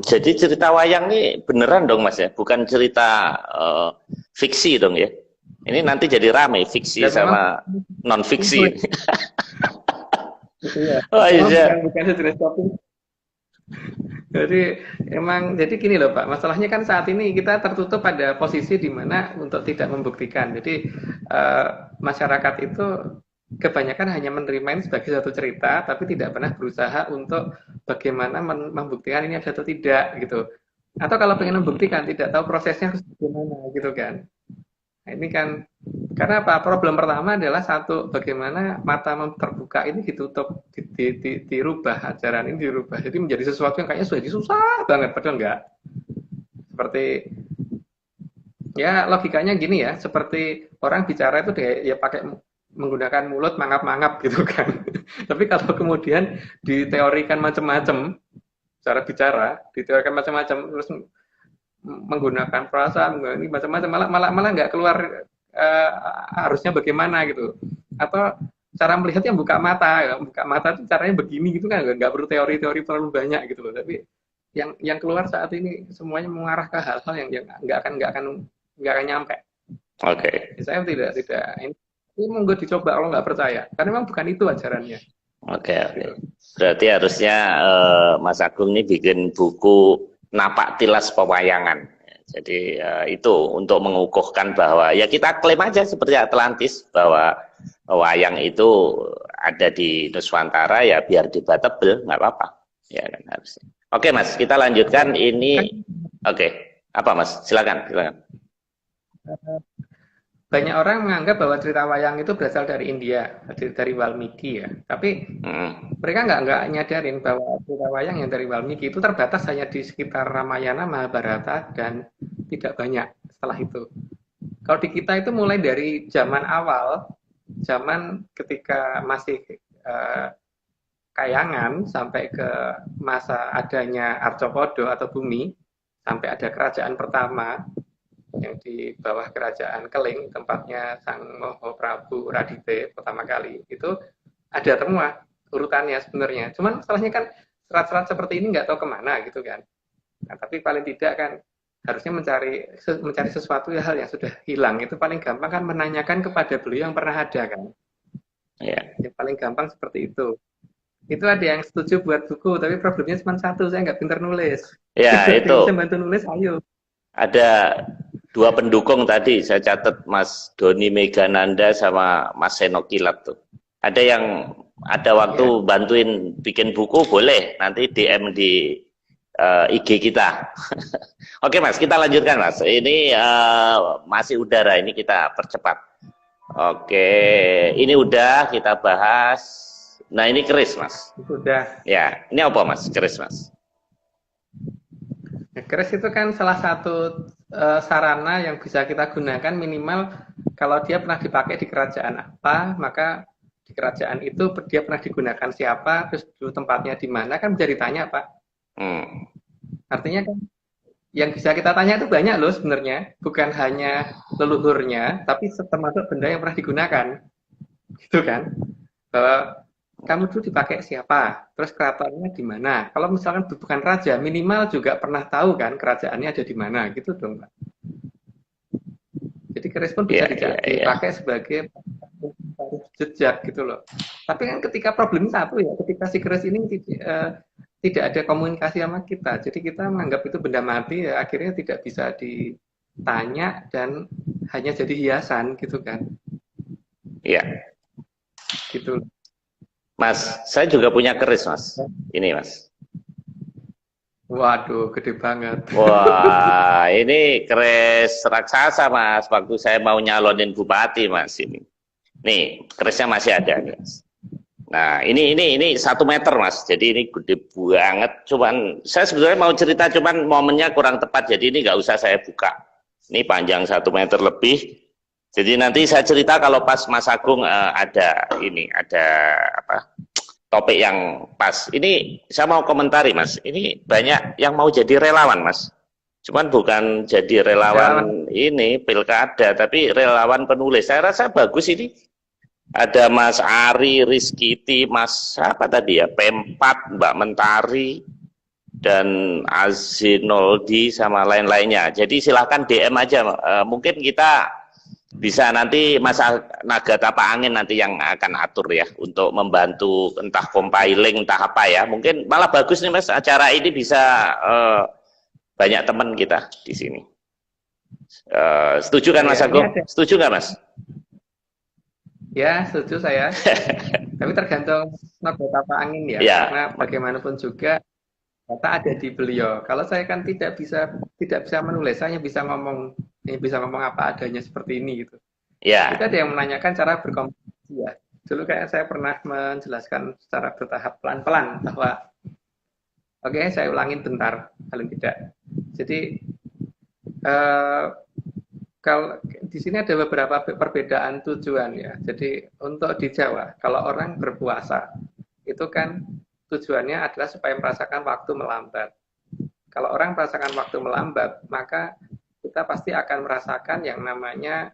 Jadi cerita wayang ini beneran dong, Mas ya, bukan cerita fiksi dong ya. Ini nanti jadi rame fiksi ya, sama non fiksi.
Iya. Oh iya. Bukan sejenis shopping. Jadi gini loh Pak, masalahnya kan saat ini kita tertutup pada posisi di mana untuk tidak membuktikan. Jadi masyarakat itu kebanyakan hanya menerima ini sebagai satu cerita, tapi tidak pernah berusaha untuk bagaimana membuktikan ini ada atau tidak gitu. Atau kalau pengen membuktikan tidak tahu prosesnya harus bagaimana gitu kan. Nah, ini kan karena apa? Problem pertama adalah satu, bagaimana mata terbuka ini ditutup, dirubah, ajaran ini dirubah. Jadi menjadi sesuatu yang kayaknya sudah susah banget, padahal enggak. Seperti ya logikanya gini ya, seperti orang bicara itu ya pakai menggunakan mulut mangap-mangap gitu kan. Tapi kalau kemudian diteorikan macam-macam cara bicara, diteorikan macam-macam terus menggunakan perasaan ini macam-macam malah nggak keluar harusnya bagaimana gitu. Atau cara melihatnya buka mata itu caranya begini gitu kan, nggak perlu teori-teori terlalu banyak gitu loh. Tapi yang keluar saat ini semuanya mengarah ke hal-hal yang nggak akan nyampe.
Oke.
Saya tidak ini monggo dicoba kalau nggak percaya, karena memang bukan itu ajarannya.
Oke. Berarti harusnya Mas Agung ini bikin buku Napak Tilas Pewayangan. Jadi itu untuk mengukuhkan bahwa ya kita klaim aja seperti Atlantis bahwa wayang itu ada di Nuswantara, ya biar debatable, nggak apa-apa. Ya kan harusnya. Oke Mas, kita lanjutkan ini. Oke. Apa Mas? Silakan.
Banyak orang menganggap bahwa cerita wayang itu berasal dari India, dari Walmiki ya. Tapi mereka nggak nyadarin bahwa cerita wayang yang dari Walmiki itu terbatas hanya di sekitar Ramayana, Mahabharata, dan tidak banyak setelah itu. Kalau di kita itu mulai dari zaman awal, zaman ketika masih Kayangan sampai ke masa adanya Arcopodo atau Bumi, sampai ada kerajaan pertama yang di bawah kerajaan Keling, tempatnya Sang Moho Prabu Radite pertama kali, itu ada semua urutannya sebenarnya. Cuman masalahnya kan serat-serat seperti ini nggak tahu kemana gitu kan. Nah, tapi paling tidak kan harusnya mencari sesuatu hal yang sudah hilang. Itu paling gampang kan menanyakan kepada beliau yang pernah ada kan. Ya. Yang paling gampang seperti itu. Itu ada yang setuju buat buku, tapi problemnya cuma satu, saya nggak pintar nulis.
Ya itu.
Bisa bantu nulis, ayo.
Ada dua pendukung tadi, saya catat Mas Doni Megananda sama Mas Seno Kilat tuh. Ada yang ada waktu bantuin bikin buku, boleh nanti DM di IG kita. Oke Mas, kita lanjutkan Mas. Ini masih udara, ini kita percepat. Oke, ini udah kita bahas. Nah ini keris Mas.
Sudah.
Ya, ini apa Mas? Keris Mas.
Nah, keris itu kan salah satu sarana yang bisa kita gunakan minimal kalau dia pernah dipakai di kerajaan apa, maka di kerajaan itu dia pernah digunakan siapa, terus dulu tempatnya di mana, kan bisa ditanya Pak. Artinya kan yang bisa kita tanya itu banyak loh sebenarnya, bukan hanya leluhurnya, tapi termasuk benda yang pernah digunakan, gitu kan? Bahwa kamu dulu dipakai siapa, terus keratonnya di mana? Kalau misalkan bukan raja, minimal juga pernah tahu kan kerajaannya ada di mana, gitu dong, Pak. Jadi keris pun bisa dipakai sebagai jejak gitu loh. Tapi kan ketika problem satu ya, ketika si keris ini tidak ada komunikasi sama kita, jadi kita menganggap itu benda mati, ya akhirnya tidak bisa ditanya dan hanya jadi hiasan gitu kan.
Iya.
Gitu.
Mas, saya juga punya keris Mas. Ini Mas.
Waduh, gede banget.
Wah, ini keris raksasa Mas. Waktu saya mau nyalonin bupati Mas ini. Nih, kerisnya masih ada Mas. Nah, ini 1 meter Mas. Jadi ini gede banget. Cuman saya sebenarnya mau cerita, cuman momennya kurang tepat. Jadi ini nggak usah saya buka. Ini panjang 1 meter lebih. Jadi nanti saya cerita kalau pas Mas Agung ada apa topik yang pas. Ini saya mau komentari Mas. Ini banyak yang mau jadi relawan Mas. Cuman bukan jadi relawan ini pilkada, tapi relawan penulis. Saya rasa bagus ini. Ada Mas Ari, Rizkiti, Mas apa tadi ya, P4, Mbak Mentari, dan Azinoldi sama lain-lainnya. Jadi silahkan DM aja. Mungkin kita bisa nanti Mas Naga Tapak Angin nanti yang akan atur ya untuk membantu entah compiling entah apa ya. Mungkin malah bagus nih Mas, acara ini bisa banyak teman kita di sini. Setuju kan Mas Agung? Setuju nggak Mas?
Ya, setuju saya. Tapi tergantung Naga Tapak Angin ya. Karena bagaimanapun juga data ada di beliau. Kalau saya kan tidak bisa menulis, saya hanya bisa ngomong apa adanya seperti ini gitu. Kita ada yang menanyakan cara berkomunikasi ya. Dulu kayak saya pernah menjelaskan secara bertahap pelan-pelan bahwa oke, saya ulangin bentar, paling tidak. Jadi kalau di sini ada beberapa perbedaan tujuan ya. Jadi untuk di Jawa, kalau orang berpuasa itu kan tujuannya adalah supaya merasakan waktu melambat. Kalau orang merasakan waktu melambat, maka kita pasti akan merasakan yang namanya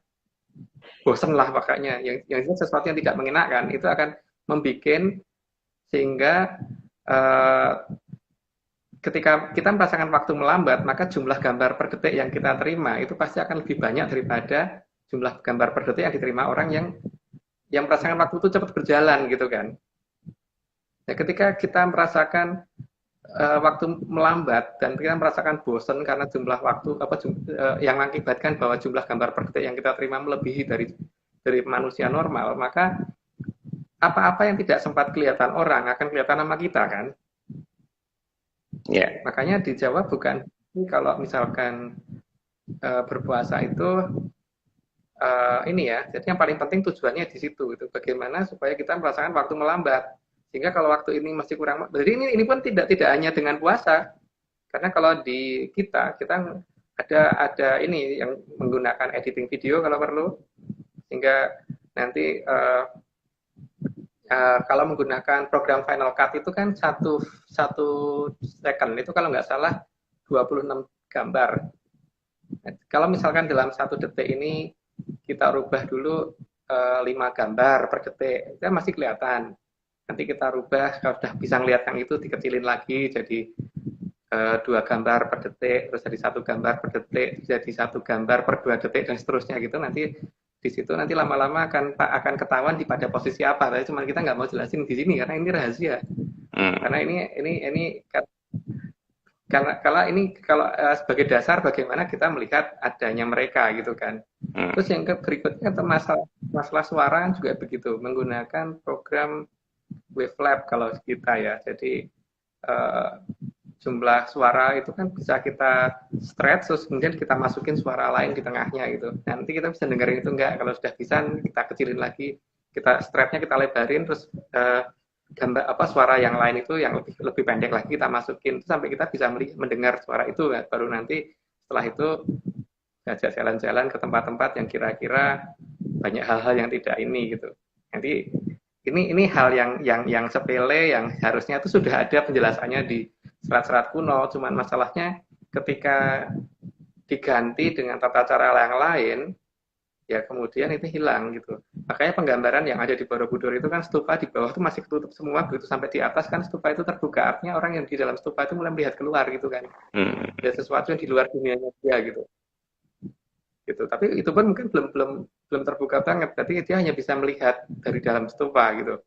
bosen lah makanya. Yang sesuatu yang tidak mengenakan itu akan membuat sehingga ketika kita merasakan waktu melambat, maka jumlah gambar per detik yang kita terima itu pasti akan lebih banyak daripada jumlah gambar per detik yang diterima orang yang merasakan waktu itu cepat berjalan gitu kan. Nah, ketika kita merasakan waktu melambat dan kita merasakan bosan karena jumlah waktu yang mengakibatkan bahwa jumlah gambar per detik yang kita terima melebihi dari manusia normal, maka apa-apa yang tidak sempat kelihatan orang akan kelihatan sama kita kan. Makanya di Jawa bukan kalau misalkan berpuasa itu ini ya, jadi yang paling penting tujuannya di situ, itu bagaimana supaya kita merasakan waktu melambat. Sehingga kalau waktu ini masih kurang, jadi ini pun tidak hanya dengan puasa, karena kalau di kita ada ini yang menggunakan editing video kalau perlu, sehingga nanti kalau menggunakan program Final Cut itu kan satu second itu kalau nggak salah 26 gambar. Kalau misalkan dalam 1 detik ini kita rubah dulu 5 gambar per detik, itu masih kelihatan. Nanti kita rubah, kalau sudah bisa ngelihat yang itu dikecilin lagi jadi 2 gambar per detik, terus jadi 1 gambar per detik, jadi 1 gambar per 2 detik dan seterusnya gitu. Nanti di situ nanti lama-lama akan ketahuan di pada posisi apa. Tapi cuma kita nggak mau jelasin di sini karena ini rahasia. Karena ini kalau sebagai dasar bagaimana kita melihat adanya mereka gitu kan. Terus yang berikutnya masalah suara juga begitu, menggunakan program Wavelab kalau kita ya. Jadi jumlah suara itu kan bisa kita stretch, terus kemudian kita masukin suara lain di tengahnya gitu. Nanti kita bisa dengerin itu enggak, kalau sudah bisa kita kecilin lagi, kita stretchnya kita lebarin, terus gambar apa suara yang lain itu yang lebih lebih pendek lagi kita masukin, itu sampai kita bisa mendengar suara itu kan. Baru nanti setelah itu ajak jalan-jalan ke tempat-tempat yang kira-kira banyak hal-hal yang tidak ini gitu. Nanti ini hal yang sepele yang harusnya itu sudah ada penjelasannya di serat-serat kuno, cuman masalahnya ketika diganti dengan tata cara yang lain, ya kemudian itu hilang gitu. Makanya penggambaran yang ada di Borobudur itu kan stupa di bawah itu masih ketutup semua, begitu sampai di atas kan stupa itu terbuka, artinya orang yang di dalam stupa itu mulai melihat keluar gitu kan. Ada sesuatu yang di luar dunianya dia gitu. Gitu. Tapi itu pun mungkin belum terbuka banget. Berarti dia hanya bisa melihat dari dalam stupa gitu.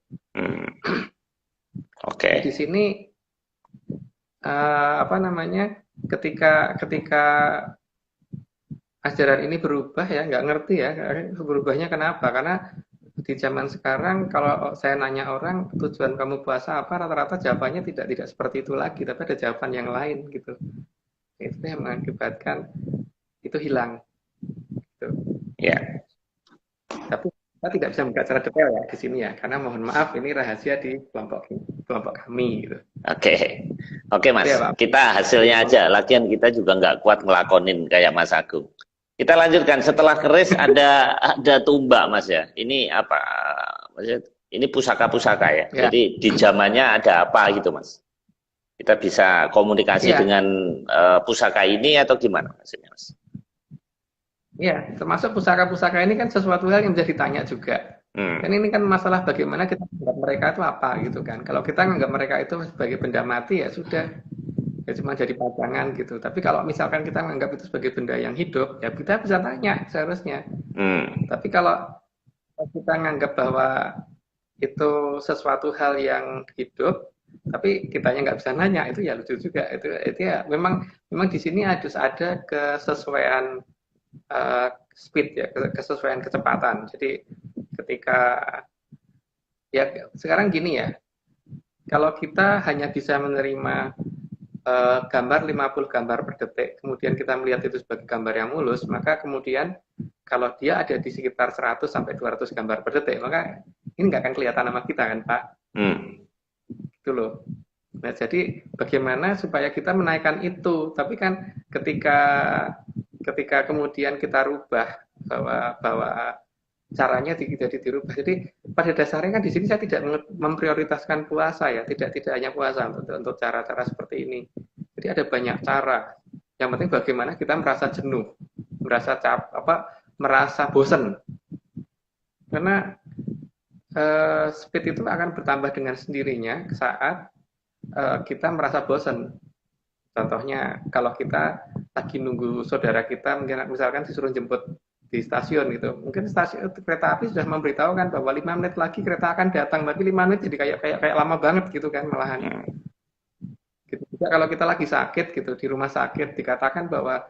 Oke.
Di sini apa namanya? Ketika ajaran ini berubah ya, nggak ngerti ya berubahnya kenapa? Karena di zaman sekarang kalau saya nanya orang tujuan kamu puasa apa, rata-rata jawabannya tidak seperti itu lagi, tapi ada jawaban yang lain gitu. Itu yang mengakibatkan itu hilang. Gitu.
Ya.
Tapi kita tidak bisa membuka secara detail ya di sini ya, karena mohon maaf ini rahasia di kelompok kami gitu.
Oke Mas, ya, kita hasilnya aja. Lagian kita juga nggak kuat ngelakonin kayak Mas Agung. Kita lanjutkan, setelah keris ada tumbak Mas ya. Ini apa? Maksudnya ini pusaka-pusaka ya. Jadi di zamannya ada apa gitu Mas? Kita bisa komunikasi dengan pusaka ini atau gimana maksudnya Mas?
Iya, termasuk pusaka-pusaka ini kan sesuatu hal yang menjadi tanya juga. Dan ini kan masalah bagaimana kita menganggap mereka itu apa gitu kan. Kalau kita menganggap mereka itu sebagai benda mati ya sudah, ya cuma jadi pajangan gitu. Tapi kalau misalkan kita menganggap itu sebagai benda yang hidup, ya kita bisa tanya seharusnya. Tapi kalau kita menganggap bahwa itu sesuatu hal yang hidup, tapi kitanya nggak bisa nanya, itu ya lucu juga. Itu ya memang di sini harus ada kesesuaian speed ya, kesesuaian kecepatan. Jadi ketika ya sekarang gini ya, kalau kita hanya bisa menerima gambar 50 gambar per detik, kemudian kita melihat itu sebagai gambar yang mulus, maka kemudian kalau dia ada di sekitar 100 sampai 200 gambar per detik, maka ini nggak akan kelihatan nama kita kan Pak? Gitu loh. Nah jadi bagaimana supaya kita menaikkan itu, tapi kan ketika kemudian kita rubah bahwa caranya jadi dirubah. Jadi pada dasarnya kan di sini saya tidak memprioritaskan puasa ya, tidak hanya puasa untuk cara-cara seperti ini. Jadi ada banyak cara. Yang penting bagaimana kita merasa jenuh, merasa bosan. Karena speed itu akan bertambah dengan sendirinya saat kita merasa bosan. Contohnya kalau kita lagi nunggu saudara kita, misalkan disuruh jemput di stasiun gitu, mungkin stasiun kereta api sudah memberitahukan bahwa 5 menit lagi kereta akan datang, tapi 5 menit jadi kayak lama banget gitu kan malahan. Gitu. Juga kalau kita lagi sakit gitu di rumah sakit dikatakan bahwa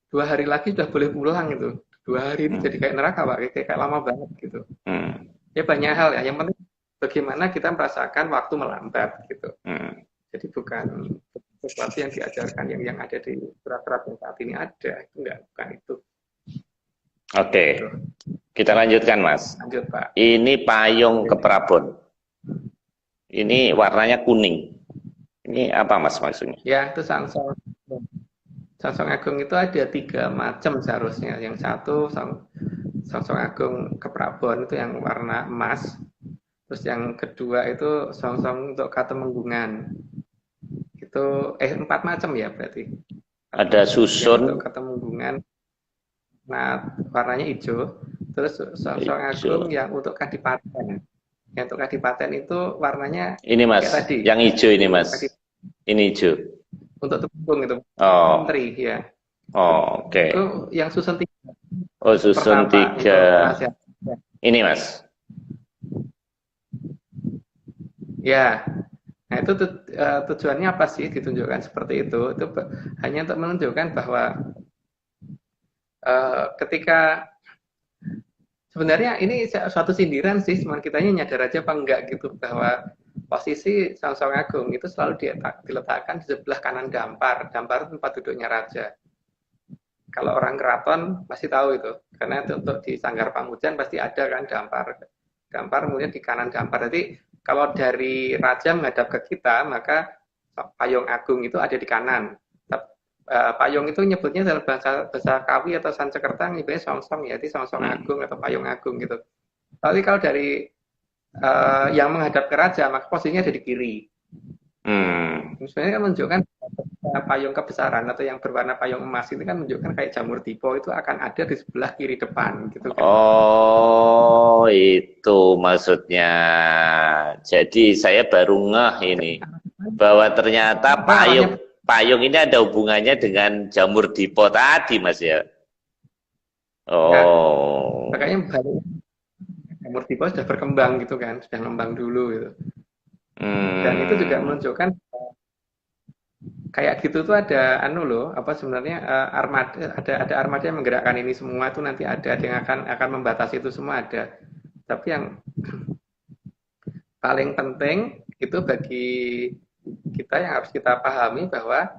2 hari lagi sudah boleh pulang gitu, 2 hari ini jadi kayak neraka Pak, kayak lama banget gitu. Ya banyak hal ya, yang penting bagaimana kita merasakan waktu melambat gitu. Jadi bukan sesuatu yang diajarkan yang ada di surat-surat yang saat ini ada, itu bukan itu.
Oke, kita lanjutkan Mas.
Lanjut Pak.
Ini payung keprabon. Ini warnanya kuning. Ini apa Mas maksudnya?
Ya, itu Sangsong Agung itu ada 3 macam seharusnya. Yang satu Sangsong Agung keprabon itu yang warna emas. Terus yang kedua itu Sangsong untuk Katemenggungan. Itu 4 macam ya berarti.
Ada susun
untuk Katemenggungan. Nah, warnanya hijau. Terus Sangsong Agung yang untuk Kadipaten. Yang untuk Kadipaten itu warnanya
ini Mas,
tadi.
yang hijau ini Mas. Ini hijau.
Untuk Temenggung itu. Menteri ya.
Oke.
Itu yang susun 3.
Oh, susun 3. Ini Mas. Ya.
Nah, itu tujuannya apa sih ditunjukkan seperti itu? Itu hanya untuk menunjukkan bahwa ketika sebenarnya ini suatu sindiran sih, cuman kitanya nyadar aja apa enggak gitu bahwa posisi Samsung Agung itu selalu diletakkan di sebelah kanan dampar. Dampar itu tempat duduknya raja. Kalau orang keraton pasti tahu itu, karena untuk di Sanggar Pamujan pasti ada kan dampar. Dampar kemudian di kanan dampar. Jadi kalau dari raja menghadap ke kita, maka payung agung itu ada di kanan. Payung itu nyebutnya dalam bahasa Kawi atau Sansekerta nyebutnya songsong ya, itu songsong agung atau payung agung gitu. Tapi kalau dari yang menghadap ke raja, maka posisinya ada di kiri. Sebenarnya kan menunjukkan payung kebesaran atau yang berwarna payung emas itu kan menunjukkan kayak jamur tipo itu akan ada di sebelah kiri depan gitu kan.
Oh, itu maksudnya. Jadi saya baru ngeh ini bahwa ternyata payung ini ada hubungannya dengan jamur dipo tadi, Mas ya. Oh.
Ya, makanya jamur tipo sudah berkembang gitu kan, sudah ngembang dulu gitu. Dan itu juga menunjukkan kayak gitu tuh ada loh, apa sebenarnya armada, ada armada yang menggerakkan ini semua tuh nanti ada yang akan membatasi itu semua ada. Tapi yang paling penting itu bagi kita yang harus kita pahami bahwa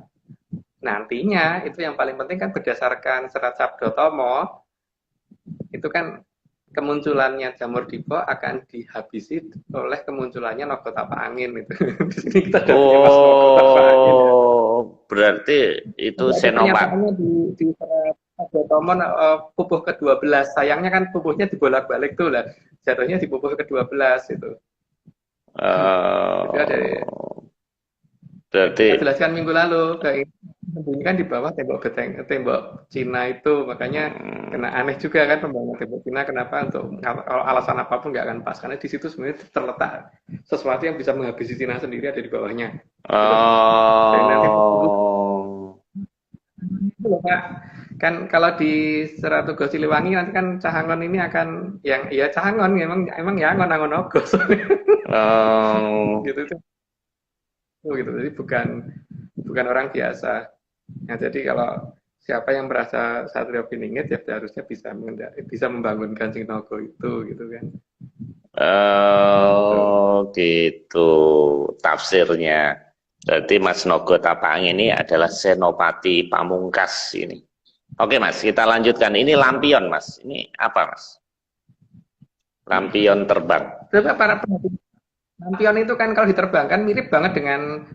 nantinya itu yang paling penting kan berdasarkan Serat Sabdo Tomo itu kan kemunculannya jamur dipo akan dihabisi oleh kemunculannya Naga Tapa Angin itu. Di sini kita ada Mas Naga Tapa Angin.
Berarti itu Senopati
di Sabdo Tomo pupuh ke-12. Sayangnya kan pupuhnya dibolak-balik tuh lah. Jatuhnya di pupuh ke-12 itu. Berarti saya jelaskan minggu lalu sembunyikan di bawah tembok Cina itu, makanya kena aneh juga kan pembangunan tembok Cina. Kenapa? Untuk kalau alasan apapun nggak akan pas, karena di situ sebenarnya terletak sesuatu yang bisa menghabisi Cina sendiri ada di bawahnya. Itu loh Pak. Kan kalau di Seratugo Siliwangi nanti kan Cahangon ini akan yang ya Cahangon emang ya Angon Ogo. Gitu tuh. Gitu. Jadi bukan orang biasa. Nah, jadi kalau siapa yang merasa Satrio Piningit ya harusnya bisa membangunkan Sing Nogo itu gitu kan.
Gitu tafsirnya. Berarti Mas Nogo Tapang ini adalah Senopati Pamungkas ini. Oke Mas, kita lanjutkan. Ini lampion Mas. Ini apa Mas? Lampion terbang.
Para lampion itu kan kalau diterbangkan mirip banget dengan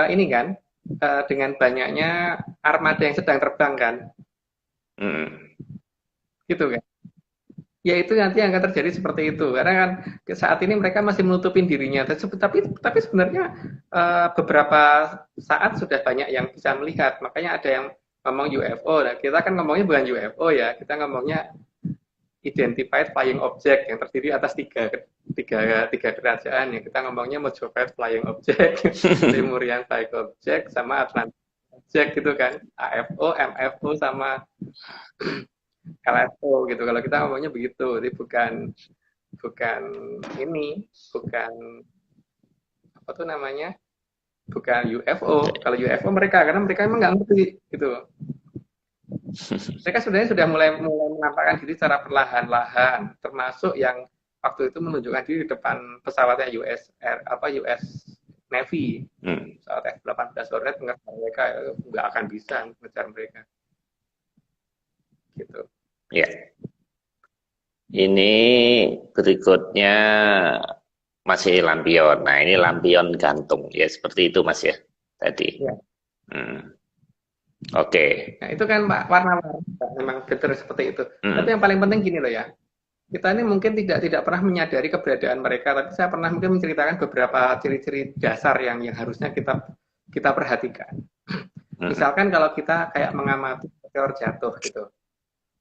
ini kan, dengan banyaknya armada yang sedang terbang kan. Gitu kan. Ya itu nanti yang akan terjadi seperti itu, karena kan saat ini mereka masih menutupin dirinya, tapi sebenarnya beberapa saat sudah banyak yang bisa melihat, makanya ada yang ngomong UFO. Nah, kita kan ngomongnya bukan UFO ya, kita ngomongnya identified flying object yang terdiri atas tiga kerajaan ya. Kita ngomongnya Mojopahit flying object, Lemurian flying object, sama Atlantis object gitu kan, AFO, MFO sama LFO gitu. Kalau kita ngomongnya begitu, jadi bukan apa tuh namanya, bukan UFO. Kalau UFO karena mereka emang nggak ngerti gitu. Mereka sebenarnya sudah mulai menampakkan diri secara perlahan-lahan, termasuk yang waktu itu menunjukkan diri di depan pesawatnya US Navy, pesawat F-18 Hornet, mereka nggak akan bisa mengejar mereka. Gitu.
Ya. Ini berikutnya masih lampion. Nah, ini lampion gantung. Ya, seperti itu Mas ya tadi. Ya. Oke.
Nah, itu kan warna-warna memang betul seperti itu. Tapi yang paling penting gini loh ya. Kita ini mungkin tidak pernah menyadari keberadaan mereka, tapi saya pernah mungkin menceritakan beberapa ciri-ciri dasar yang harusnya kita perhatikan. Misalkan kalau kita kayak mengamati meteor jatuh gitu.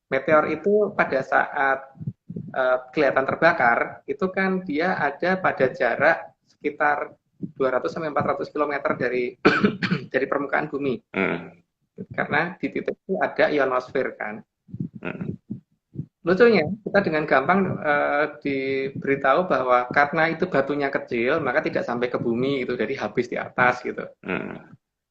Meteor itu pada saat kelihatan terbakar, itu kan dia ada pada jarak sekitar 200 sampai 400 km dari permukaan bumi. Karena di titik itu ada ionosfer kan. Lucunya kita dengan gampang diberitahu bahwa karena itu batunya kecil maka tidak sampai ke bumi gitu, jadi habis di atas gitu.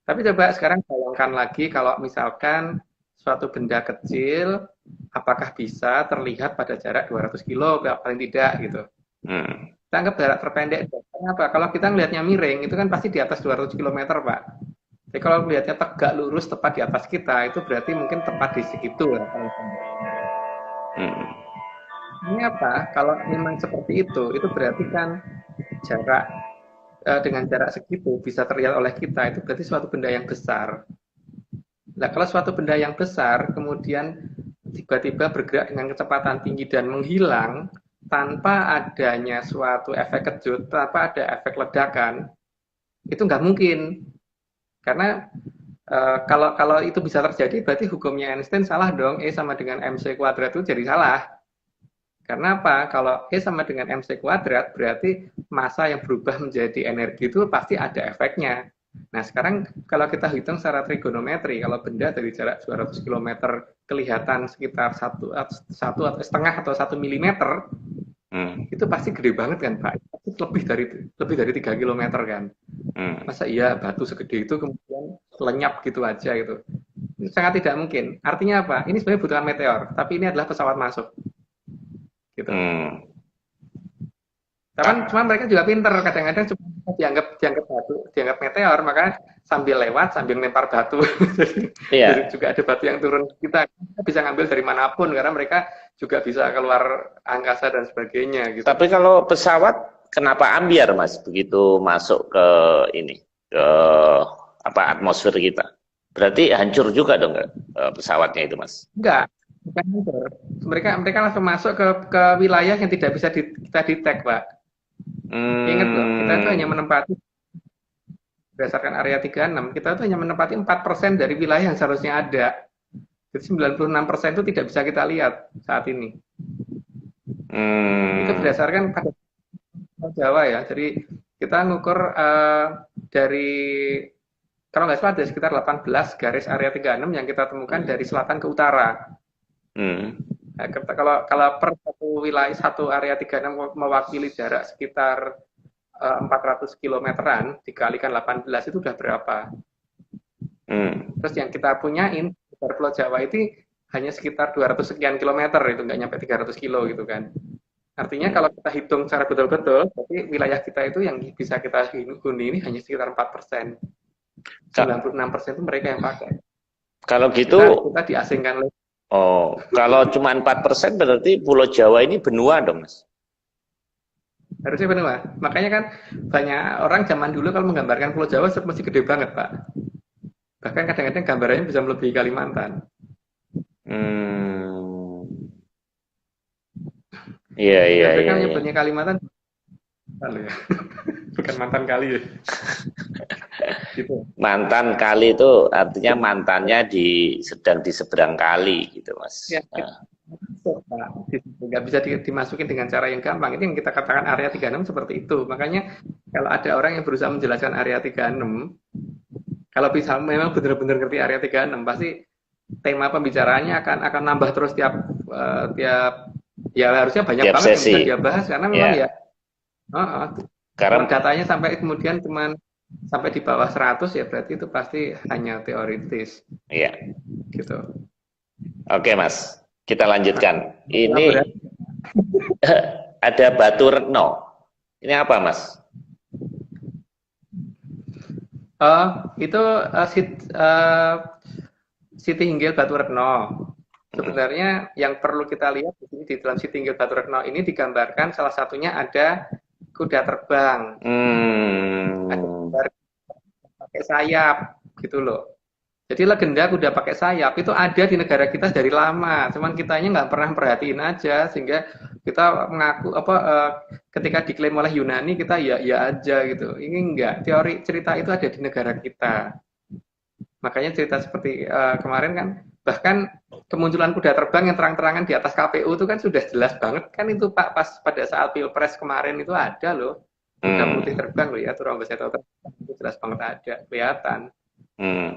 Tapi coba sekarang bayangkan lagi kalau misalkan suatu benda kecil apakah bisa terlihat pada jarak 200 kilo paling tidak gitu. Kita anggap jarak terpendek. Kenapa? Kalau kita ngelihatnya miring, itu kan pasti di atas 200 km, Pak. Jadi kalau melihatnya tegak lurus tepat di atas kita, itu berarti mungkin tepat di segitu ya.
Hmm.
Ini apa? Kalau memang seperti itu berarti kan jarak dengan jarak segitu bisa terlihat oleh kita, itu berarti suatu benda yang besar. Nah, kalau suatu benda yang besar kemudian tiba-tiba bergerak dengan kecepatan tinggi dan menghilang tanpa adanya suatu efek kejut, tanpa ada efek ledakan, itu nggak mungkin. Karena kalau itu bisa terjadi, berarti hukumnya Einstein salah dong. E sama dengan mc kuadrat itu jadi salah. Karena apa? Kalau E sama dengan mc kuadrat, berarti massa yang berubah menjadi energi itu pasti ada efeknya. Nah, sekarang kalau kita hitung secara trigonometri, kalau benda dari jarak 200 km kelihatan sekitar satu atau setengah atau 1 mm, itu pasti gede banget kan, Pak? Lebih dari 3 km kan. Masa iya batu segede itu kemudian lenyap gitu aja gitu. Itu sangat tidak mungkin. Artinya apa? Ini sebenarnya bukan meteor, tapi ini adalah pesawat masuk. Gitu. Cuman mereka juga pinter, kadang-kadang cuma dianggap batu, dianggap meteor, maka sambil lewat sambil lempar batu. Jadi juga ada batu yang turun kita bisa ngambil dari manapun karena mereka juga bisa keluar angkasa dan sebagainya gitu.
Tapi kalau pesawat kenapa ambiar, Mas, begitu masuk ke ini, ke atmosfer kita? Berarti hancur juga dong pesawatnya itu, Mas?
Enggak, bukan hancur. Mereka langsung masuk ke wilayah yang tidak bisa kita detect, Pak. Ingat loh, kita itu hanya menempati berdasarkan area 36, kita itu hanya menempati 4% dari wilayah yang seharusnya ada. Jadi 96% itu tidak bisa kita lihat saat ini. Itu berdasarkan pada Jawa ya. Jadi kita ngukur dari, kalau nggak salah ada sekitar 18 garis area 36 yang kita temukan dari selatan ke utara. Nah, kalau per satu wilayah, satu area 36 mewakili jarak sekitar 400 kilometeran dikalikan 18 itu udah berapa? Terus yang kita punyain di Pulau Jawa itu hanya sekitar 200 sekian kilometer, itu nggak nyampe 300 kilo gitu kan. Artinya kalau kita hitung secara betul-betul, berarti wilayah kita itu yang bisa kita huni ini hanya sekitar 4%. 96% itu mereka yang pakai.
Kalau gitu
kita diasingkan.
Oh, kalau cuma 4% berarti Pulau Jawa ini benua dong, Mas?
Harusnya benua. Makanya kan banyak orang zaman dulu kalau menggambarkan Pulau Jawa mesti gede banget, Pak. Bahkan kadang-kadang gambarannya bisa melebihi Kalimantan.
Iya.
Mereka menyebutnya Kalimantan. Bukan mantan kali ya. Gitu.
Mantan kali itu artinya mantannya sedang di seberang kali gitu, Mas.
Ya, nggak bisa dimasukin dengan cara yang gampang. Itu yang kita katakan area 36 seperti itu. Makanya kalau ada orang yang berusaha menjelaskan area 36, kalau bisa memang benar-benar ngerti area 36, pasti tema pembicaraannya akan nambah terus tiap ya harusnya banyak
tiap
banget
sesi.
yang bisa dia bahas karena memang
karena
datanya sampai kemudian cuman sampai di bawah 100 ya berarti itu pasti hanya teoritis.
Iya.
Gitu.
Oke, Mas. Kita lanjutkan. Ini ada Batu Retno. Ini apa, Mas?
Itu Siti Hinggil Batu Retno. Sebenarnya yang perlu kita lihat di sini di dalam Siti Hinggil Batu Retno ini digambarkan salah satunya ada kuda terbang. Ada kuda pakai sayap gitu loh. Jadi legenda kuda pakai sayap itu ada di negara kita dari lama, cuman kitanya nggak pernah perhatiin aja sehingga kita mengaku ketika diklaim oleh Yunani kita ya aja gitu. Ini enggak, teori cerita itu ada di negara kita. Makanya cerita seperti kemarin kan, bahkan kemunculan kuda terbang yang terang-terangan di atas KPU itu kan sudah jelas banget kan itu Pak, pas pada saat Pilpres kemarin itu ada loh. Kuda putih terbang loh ya, Turangga Seto itu jelas banget ada, kelihatan.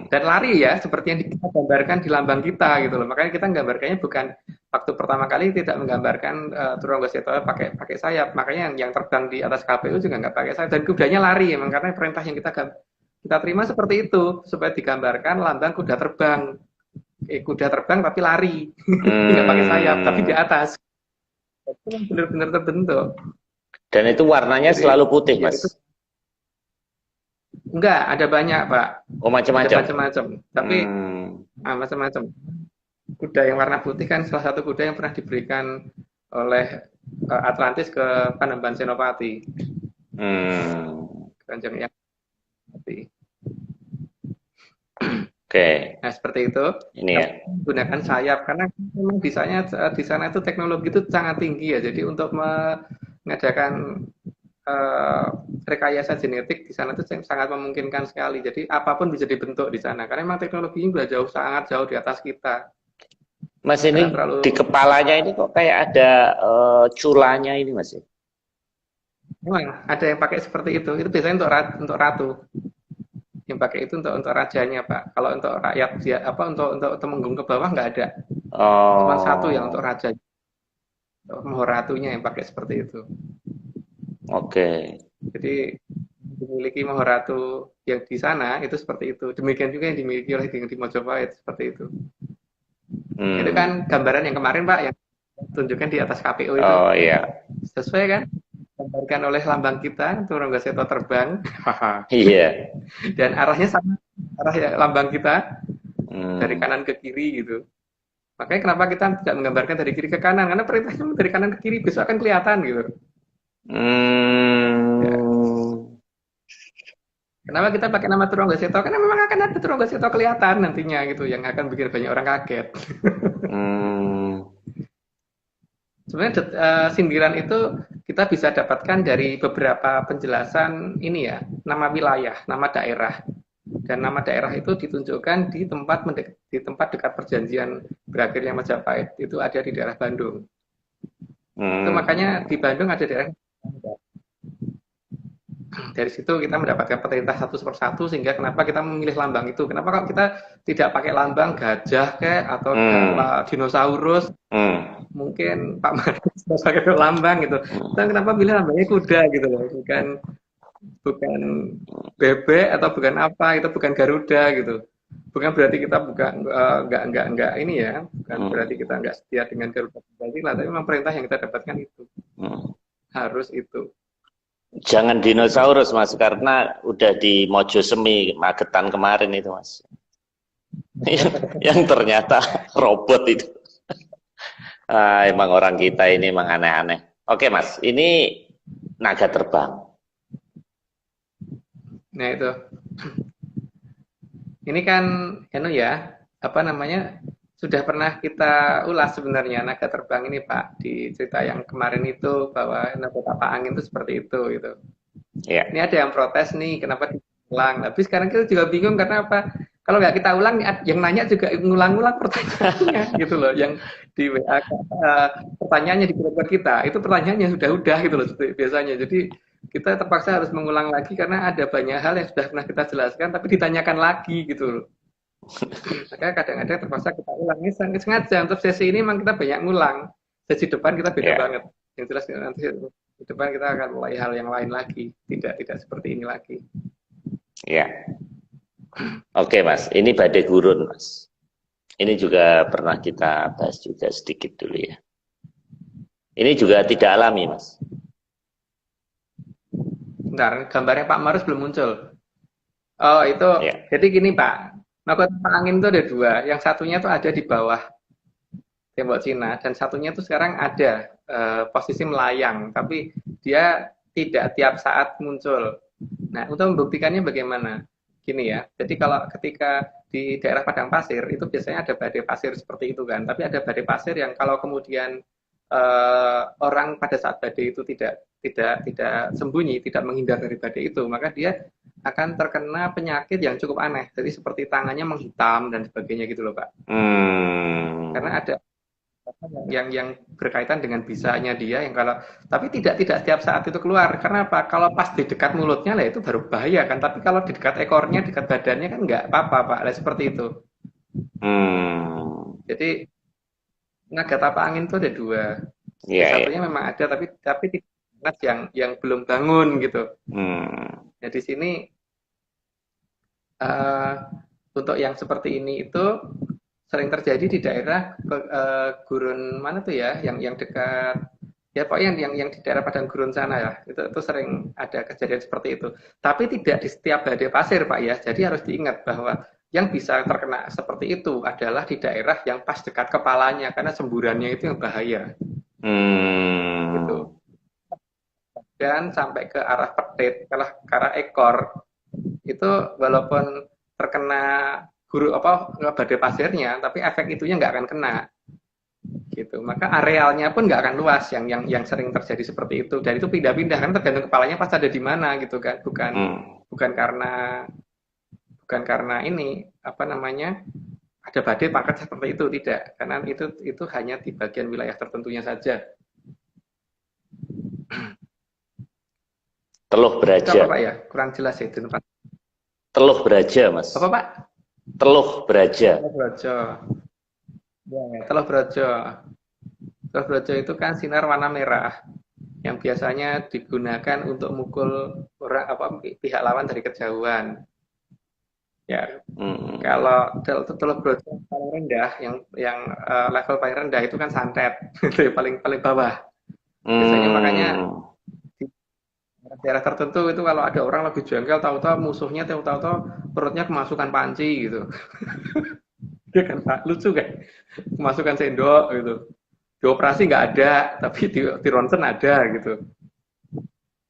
Dan lari ya, seperti yang kita gambarkan di lambang kita gitu loh. Makanya kita menggambarkannya bukan waktu pertama kali tidak menggambarkan Turangga Seto pakai sayap. Makanya yang terbang di atas KPU juga nggak pakai sayap. Dan kudanya lari emang karena perintah yang kita terima seperti itu supaya digambarkan lambang kuda terbang. Kuda terbang tapi lari, nggak pakai sayap tapi di atas. Itu benar-benar terbentuk.
Dan itu warnanya
Jadi
selalu putih,
ya
Mas.
itu enggak ada banyak Pak,
Oh,
ada
macam-macam.
macam-macam. Tapi
Hmm.
macam-macam. Kuda yang warna putih kan salah satu kuda yang pernah diberikan oleh Atlantis ke Panembahan Senopati,
Hmm.
Kanjeng yang mati.
Oke.
Nah, seperti itu.
Ini ya.
Tapi menggunakan sayap karena memang di sana itu teknologi itu sangat tinggi ya. Jadi untuk mengadakan eh, rekayasa genetik di sana itu sangat memungkinkan sekali. Jadi apapun bisa dibentuk di sana karena memang teknologinya sudah jauh sangat jauh di atas kita.
Mas,
Karena
ini
terlalu
di kepalanya ini kok kayak ada culanya ini, Mas.
memang ada yang pakai seperti itu. Itu biasanya untuk ratu. Yang pakai itu untuk rajanya, Pak. Kalau untuk rakyat dia apa untuk temenggung ke bawah nggak ada. Cuma satu yang untuk
Oh,
raja, Maharatunya yang pakai seperti itu.
oke.
Jadi dimiliki Maharatu yang di sana itu seperti itu. Demikian juga yang dimiliki oleh di Mojopahit seperti itu. Itu kan
Hmm.
gambaran yang kemarin Pak yang tunjukkan di atas KPU itu
Oh iya.
sesuai kan? Gambarkan oleh lambang kita Turangga Seto terbang
Iya.
dan arahnya sama arah lambang kita dari
Hmm.
kanan ke kiri gitu. Makanya kenapa kita tidak menggambarkan dari kiri ke kanan? Karena perintahnya dari kanan ke kiri besok akan kelihatan gitu. Ya.
Hmm.
Kenapa kita pakai nama Turangga Seto? Karena memang akan ada Turangga Seto kelihatan nantinya gitu, yang akan bikin banyak orang kaget.
Hmm.
Sebenarnya sindiran itu kita bisa dapatkan dari beberapa penjelasan ini ya, nama wilayah, nama daerah. Dan nama daerah itu ditunjukkan di tempat dekat perjanjian berakhirnya Majapahit. Itu ada di daerah Bandung. Itu makanya
Hmm.
di Bandung ada daerah dari situ kita mendapatkan perintah satu persatu sehingga kenapa kita memilih lambang itu. Kenapa kalau kita tidak pakai lambang gajah kayak atau
Hmm.
dinosaurus,
Hmm.
mungkin Pak Maris pakai lambang gitu. Kita kenapa pilih lambangnya kuda gitu loh, bukan bukan bebek atau bukan apa, itu bukan Garuda gitu. Bukan berarti kita bukan nggak ini ya, bukan berarti
Hmm.
kita nggak setia dengan Garuda Pancasila, tapi memang perintah yang kita dapatkan itu
Hmm.
harus itu.
Jangan
Itu
dinosaurus, Mas, karena udah di Mojosemi Magetan kemarin itu, Mas. Yang ternyata robot itu. Emang orang kita ini emang aneh-aneh. Oke, Mas, ini naga terbang.
nah itu ini kan anu ya apa namanya sudah pernah kita ulas sebenarnya naga terbang ini Pak di cerita yang kemarin itu bahwa naga tapak angin itu seperti itu gitu. Ini
Ya.
ada yang protes nih kenapa diulang. Tapi sekarang kita juga bingung karena apa? Kalau nggak kita ulang, yang nanya juga ngulang-ngulang pertanyaannya gitu loh. Yang di WA pertanyaannya di grup kita itu pertanyaannya sudah gitu loh biasanya. Jadi kita terpaksa harus mengulang lagi karena ada banyak hal yang sudah pernah kita jelaskan tapi ditanyakan lagi gitu loh. Maka kadang-kadang terpaksa kita ulang. Ini sengaja untuk sesi ini memang kita banyak ngulang. Sesi depan kita beda banget.
Ya.
Yang jelas nanti di depan kita akan mulai hal yang lain lagi. Tidak seperti ini lagi.
Ya. Oke, Mas, ini badai gurun, Mas. Ini juga pernah kita bahas juga sedikit dulu ya. Ini juga tidak alami, Mas.
Bentar, gambarnya Pak Marus belum muncul. Oh, itu.
Ya.
Jadi gini, Pak. Mahkota angin itu ada dua. Yang satunya tuh ada di bawah tembok Cina dan satunya tuh sekarang ada posisi melayang, tapi dia tidak tiap saat muncul. Nah, untuk membuktikannya bagaimana? Gini ya. Jadi kalau ketika di daerah padang pasir itu biasanya ada badai pasir seperti itu kan. Tapi ada badai pasir yang kalau kemudian orang pada saat badai itu tidak sembunyi, tidak menghindar dari badai itu, maka dia akan terkena penyakit yang cukup aneh. Jadi seperti tangannya menghitam dan sebagainya gitu loh, Pak. Karena
Hmm.
ada yang berkaitan dengan bisanya dia yang kalau tapi tidak setiap saat itu keluar karena apa kalau pas di dekat mulutnya lah itu baru bahaya kan tapi kalau di dekat ekornya dekat badannya kan nggak apa-apa Pak lah seperti itu
Hmm.
jadi naga tapak angin itu ada dua yang
Ya,
satunya
ya.
memang ada tapi tidak yang belum bangun gitu
Hmm.
nah di sini uh, untuk yang seperti ini itu sering terjadi di daerah gurun mana tuh ya yang dekat ya pokoknya yang di daerah padang gurun sana ya, itu sering ada kejadian seperti itu. Tapi tidak di setiap badai pasir Pak ya. Jadi harus diingat bahwa yang bisa terkena seperti itu adalah di daerah yang pas dekat kepalanya karena semburannya itu yang bahaya gitu. Dan sampai ke arah petit, ke arah ekor itu walaupun terkena guru apa badai pasirnya, tapi efek itunya nggak akan kena gitu. Maka arealnya pun nggak akan luas yang sering terjadi seperti itu. Dan itu pindah-pindah kan tergantung kepalanya pas ada di mana gitu kan. Bukan karena ini apa namanya ada badai pangkat seperti itu, tidak. Karena itu hanya di bagian wilayah tertentunya saja.
Teluh
Itu
Beraja.
apa Pak ya? Kurang jelas ya itu Pak.
Teluh Beraja, Mas.
Apa Pak?
Teluh Beraja.
Teluh Brojo. Ya, Teluh Brojo. Teluh Brojo itu kan sinar warna merah yang biasanya digunakan untuk mukul orang apa pihak lawan dari kejauhan. Ya, kalau Teluh Brojo yang paling rendah, yang level paling rendah itu kan santet, itu paling paling bawah. Biasanya makanya di daerah tertentu itu kalau ada orang lagi jengkel, tahu-tahu musuhnya tahu-tahu perutnya kemasukan panci gitu. Dia kan Pak, lucu kan? Kemasukan sendok gitu. Di operasi nggak ada, tapi di ronsen ada gitu.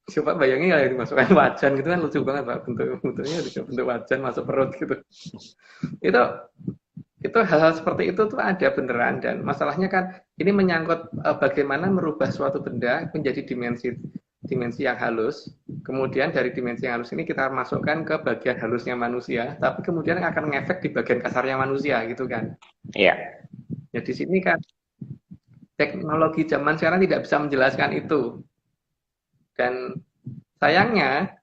Coba bayangin kalau dimasukkan wajan gitu kan lucu banget Pak, bentuknya bentuk wajan masuk perut gitu. Itu hal-hal seperti itu tuh ada beneran, dan masalahnya kan ini menyangkut bagaimana merubah suatu benda menjadi dimensi yang halus. Kemudian dari dimensi yang halus ini kita masukkan ke bagian halusnya manusia, tapi kemudian akan ngefek di bagian kasarnya manusia gitu kan.
Iya.
Ya di sini kan teknologi zaman sekarang tidak bisa menjelaskan itu. Dan sayangnya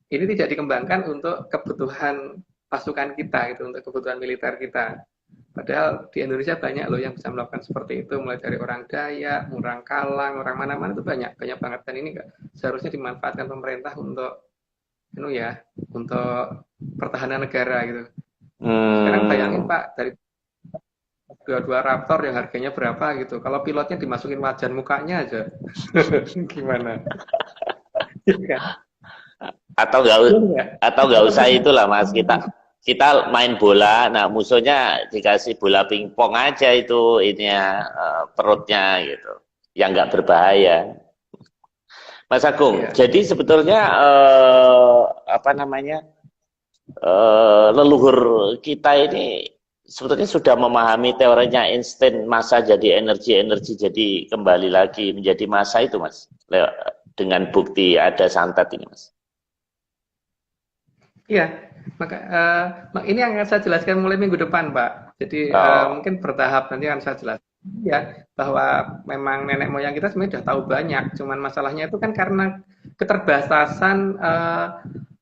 ini tidak dikembangkan untuk kebutuhan pasukan kita gitu, untuk kebutuhan militer kita. Padahal di Indonesia banyak loh yang bisa melakukan seperti itu, mulai dari orang Dayak, orang Kalang, orang mana-mana itu banyak banget, dan ini seharusnya dimanfaatkan pemerintah untuk untuk pertahanan negara gitu. Sekarang bayangin Pak, dari dua Raptor yang harganya berapa gitu, kalau pilotnya dimasukin wajan mukanya aja gimana?
Atau nggak usah itulah Mas, kita main bola, nah musuhnya dikasih bola pingpong aja itu perutnya gitu, yang nggak berbahaya. Mas Agung, jadi sebetulnya apa namanya leluhur kita ini sebetulnya sudah memahami teorinya Einstein, massa jadi energi jadi kembali lagi menjadi massa itu Mas, dengan bukti ada santet ini Mas.
Iya, maka ini yang akan saya jelaskan mulai minggu depan Pak. Jadi mungkin bertahap nanti akan saya jelaskan ya, bahwa memang nenek moyang kita sebenarnya sudah tahu banyak, cuman masalahnya itu kan karena keterbatasan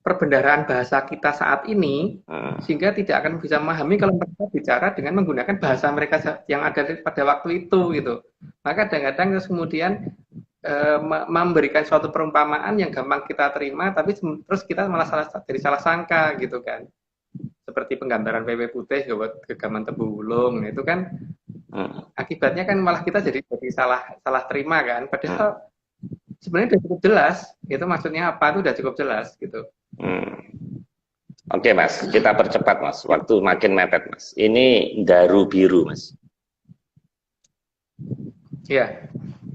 perbendaharaan bahasa kita saat ini, sehingga tidak akan bisa memahami kalau mereka bicara dengan menggunakan bahasa mereka yang ada pada waktu itu gitu. Maka kadang-kadang kemudian memberikan suatu perumpamaan yang gampang kita terima, tapi terus kita malah jadi salah sangka gitu kan. Seperti penggambaran PW putih buat gegaman tebu wulung, nah, itu kan akibatnya kan malah kita jadi salah terima kan. Padahal sebenarnya udah cukup jelas, itu maksudnya apa itu udah cukup jelas gitu.
Oke Mas, kita percepat Mas, waktu makin mepet Mas. Ini Daru Biru Mas.
Iya,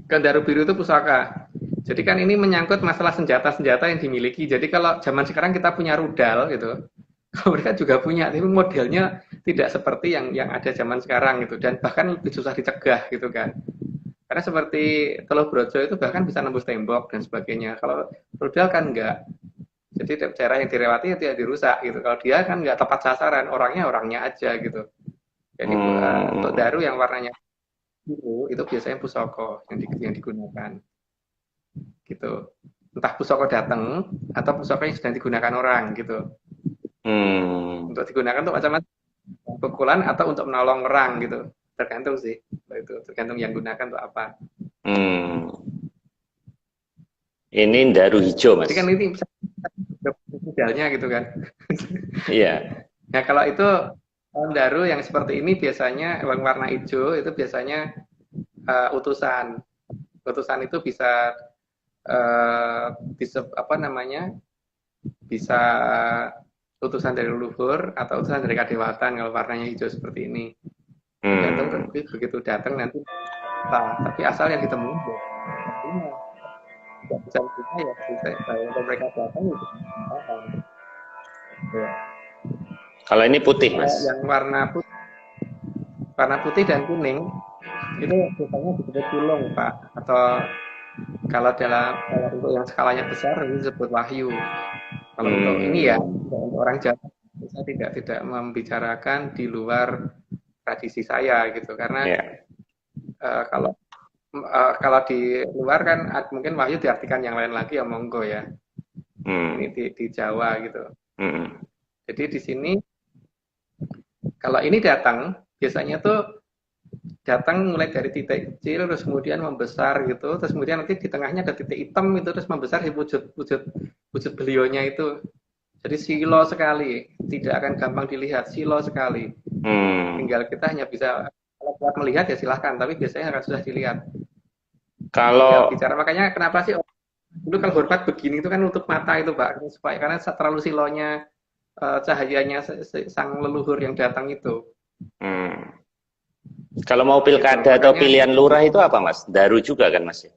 Daru Biru itu pusaka. Jadi kan ini menyangkut masalah senjata-senjata yang dimiliki. Jadi kalau zaman sekarang kita punya rudal gitu, mereka juga punya, tapi modelnya tidak seperti yang ada zaman sekarang gitu, dan bahkan lebih susah dicegah gitu kan. Karena seperti Teluh Brojo itu bahkan bisa nembus tembok dan sebagainya. Kalau rudal kan enggak. Jadi daerah yang direwati tidak dirusak gitu. Kalau dia kan nggak tepat sasaran, orangnya aja gitu. Jadi untuk Daru yang warnanya biru itu biasanya pusoko yang digunakan. Gitu. Entah pusoko datang atau pusoko yang sedang digunakan orang gitu. Untuk digunakan untuk macam-macam, pukulan atau untuk menolong orang gitu. Tergantung sih. Itu tergantung yang gunakan untuk apa.
Ini Daru hijau Mas.
Jadi kan ini modalnya gitu kan.
Iya.
Nah kalau itu Daru yang seperti ini biasanya warna hijau itu biasanya utusan utusan itu bisa apa namanya, bisa utusan dari leluhur atau utusan dari kadewatan kalau warnanya hijau seperti ini. Tergantung begitu datang nanti apa. Tapi asal yang ditemui tidak bisa kita ya bisa kalau mereka datang itu paham. Ya.
Kalau ini putih, Mas.
Yang warna putih dan kuning itu biasanya disebut pulung, Pak. Atau kalau untuk yang skalanya besar itu disebut wahyu. Kalau untuk ini ya, untuk orang Jawa saya tidak membicarakan di luar tradisi saya gitu, karena kalau di luar kan mungkin wahyu diartikan yang lain lagi ya monggo ya. Ini di Jawa gitu. Jadi di sini kalau ini datang biasanya tuh datang mulai dari titik kecil terus kemudian membesar gitu, terus kemudian nanti di tengahnya ada titik hitam itu terus membesar di wujud beliaunya itu. Jadi silo sekali, tidak akan gampang dilihat, silo sekali. Tinggal kita hanya bisa kalau buat melihat ya silahkan, tapi biasanya akan susah dilihat.
Kalau
bicara makanya kenapa sih dulu kalau hormat begini itu kan untuk mata itu Pak, supaya karena terlalu silonya cahayanya sang leluhur yang datang itu.
Kalau mau pilkada atau pilihan lurah itu apa Mas? Daru juga kan Mas?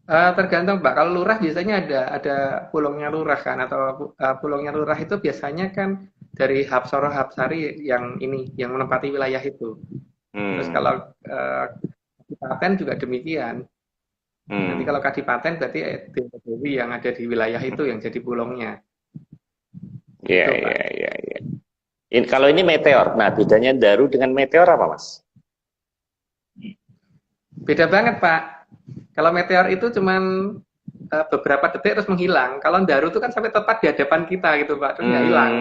Tergantung Pak. Kalau lurah biasanya ada pulungnya lurah kan, atau pulungnya lurah itu biasanya kan dari Hapsoro Hapsari yang menempati wilayah itu. Terus kalau Kadipaten juga demikian. Nanti kalau Kadipaten berarti Dewi yang ada di wilayah itu yang jadi pulungnya.
Iya. Kalau ini meteor, nah bedanya Daru dengan meteor apa Mas?
Beda banget Pak. Kalau meteor itu cuman beberapa detik terus menghilang. Kalau Daru itu kan sampai tepat di hadapan kita gitu Pak, terus nggak hilang.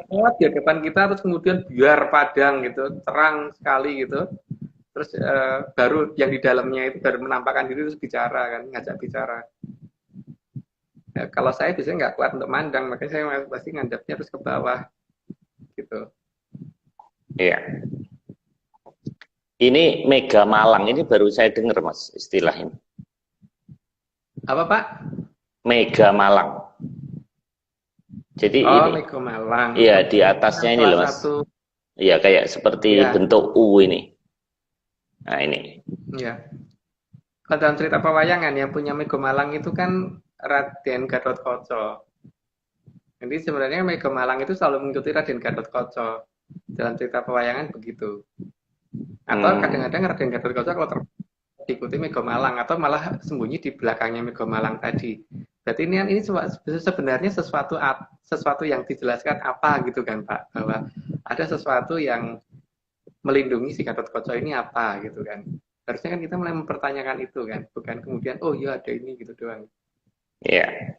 Tepat di hadapan kita terus kemudian biar padang gitu, terang sekali gitu. Terus baru yang di dalamnya itu baru menampakkan diri terus bicara kan, ngajak bicara. Ya, kalau saya biasanya nggak kuat untuk mandang, makanya saya pasti ngadapnya terus ke bawah gitu.
Iya. Ini Mega Malang, ini baru saya dengar Mas istilah ini.
Apa Pak?
Mega Malang. Jadi ini
Mega Malang.
Iya, di atasnya ini loh Mas. Iya, kayak seperti bentuk U ini. Nah ini.
Iya. Kalau dalam cerita pewayangan yang punya Mega Malang itu kan Raden Gatotkaca. Jadi sebenarnya Mega Malang itu selalu mengikuti Raden Gatotkaca. Dalam cerita pewayangan begitu. Atau kadang-kadang Raden Gatotkaca kalau diikuti Mega Malang atau malah sembunyi di belakangnya Mega Malang tadi. Berarti ini sebenarnya sesuatu yang dijelaskan apa gitu kan Pak, bahwa ada sesuatu yang melindungi si Gatotkaca ini apa gitu kan. Harusnya kan kita mulai mempertanyakan itu kan, bukan kemudian oh iya ada ini gitu doang.
Iya.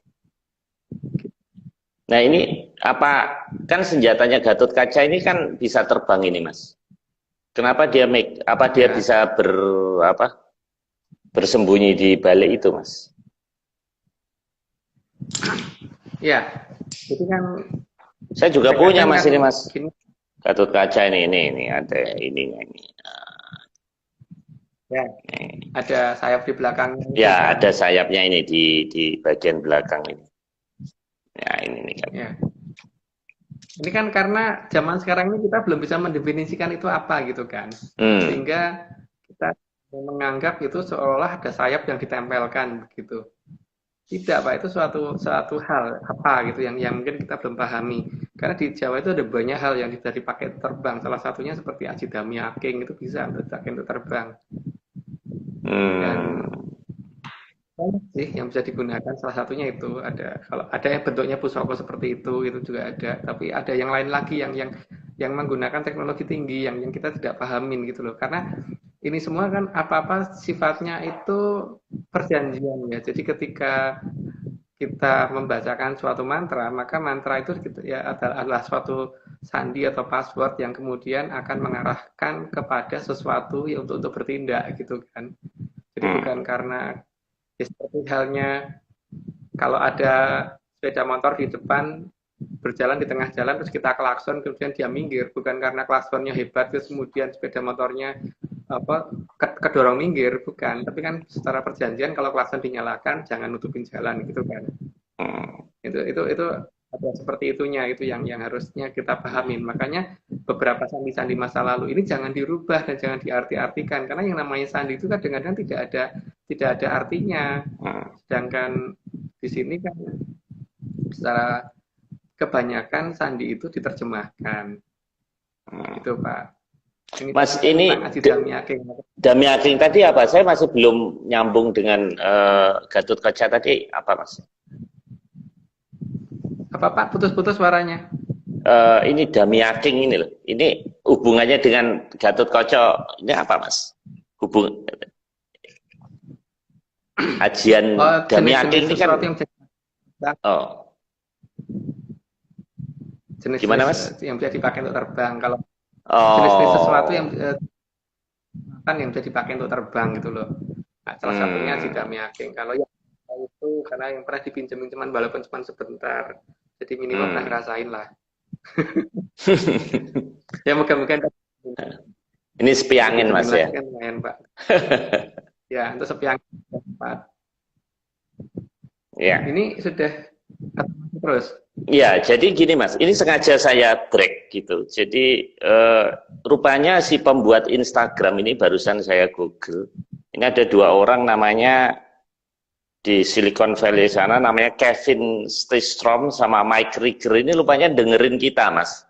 Nah ini apa kan senjatanya Gatotkaca ini kan bisa terbang ini Mas. Kenapa dia dia bisa bersembunyi di balik itu Mas?
Ya, jadi kan
saya juga punya Mas ini Mas. Gatotkaca ini ada ininya ini.
Ya, ada sayap di belakang.
Ya, ada sayapnya ini di bagian belakang ini. Ya, ini kan.
Ya. Ini kan karena zaman sekarang ini kita belum bisa mendefinisikan itu apa gitu kan. Sehingga kita menganggap itu seolah ada sayap yang ditempelkan begitu. Tidak Pak, itu suatu hal apa gitu yang mungkin kita belum pahami. Karena di Jawa itu ada banyak hal yang bisa dipakai terbang. Salah satunya seperti Ajidami Aking itu bisa untuk terbang. Dan sih yang bisa digunakan salah satunya itu kalau ada yang bentuknya pusaka seperti itu juga ada, tapi ada yang lain lagi yang menggunakan teknologi tinggi yang kita tidak pahamin gitu loh, karena ini semua kan apa-apa sifatnya itu perjanjian ya. Jadi ketika kita membacakan suatu mantra, maka mantra itu ya adalah suatu sandi atau password yang kemudian akan mengarahkan kepada sesuatu yang untuk bertindak gitu kan. Jadi bukan karena seperti halnya kalau ada sepeda motor di depan berjalan di tengah jalan terus kita klakson kemudian dia minggir, bukan karena klaksonnya hebat terus kemudian sepeda motornya apa kedorong minggir, bukan, tapi kan secara perjanjian kalau klakson dinyalakan jangan nutupin jalan gitu kan. Itu ada seperti itunya, itu yang harusnya kita pahamin. Makanya beberapa sandi-sandi masa lalu ini jangan dirubah dan jangan diarti-artikan, karena yang namanya sandi itu kadang-kadang tidak ada artinya. Sedangkan di sini kan secara kebanyakan sandi itu diterjemahkan. Itu Pak. Ini
Mas, ini Dami Ageng tadi apa? Saya masih belum nyambung dengan Gatot Kaca tadi apa, Mas?
Apa Pak? Putus-putus suaranya.
Ini Dami Ageng ini loh. Ini hubungannya dengan Gatot Kaca ini apa, Mas? Ajian Dami Ageng ini kan
jenis
gimana, Mas?
Yang bisa dipakai untuk terbang. Kalau jenis-jenis sesuatu yang bisa dipakai untuk terbang gitu loh. Nah, salah satunya si Dami Ageng. Kalau yang itu karena yang pernah dipinjemin cuman walaupun cuma sebentar, jadi minimal pernah ngerasain lah. Ya moga-moga
ini sepi angin, Mas ya.
Lumayan, Pak. Ya untuk sepi angin Pak.
Ya.
Ini sudah terus.
Ya, jadi gini Mas, ini sengaja saya break gitu. Jadi rupanya si pembuat Instagram ini barusan saya Google. Ini ada 2 orang namanya di Silicon Valley sana, namanya Kevin Systrom sama Mike Rieger. Ini rupanya dengerin kita, Mas.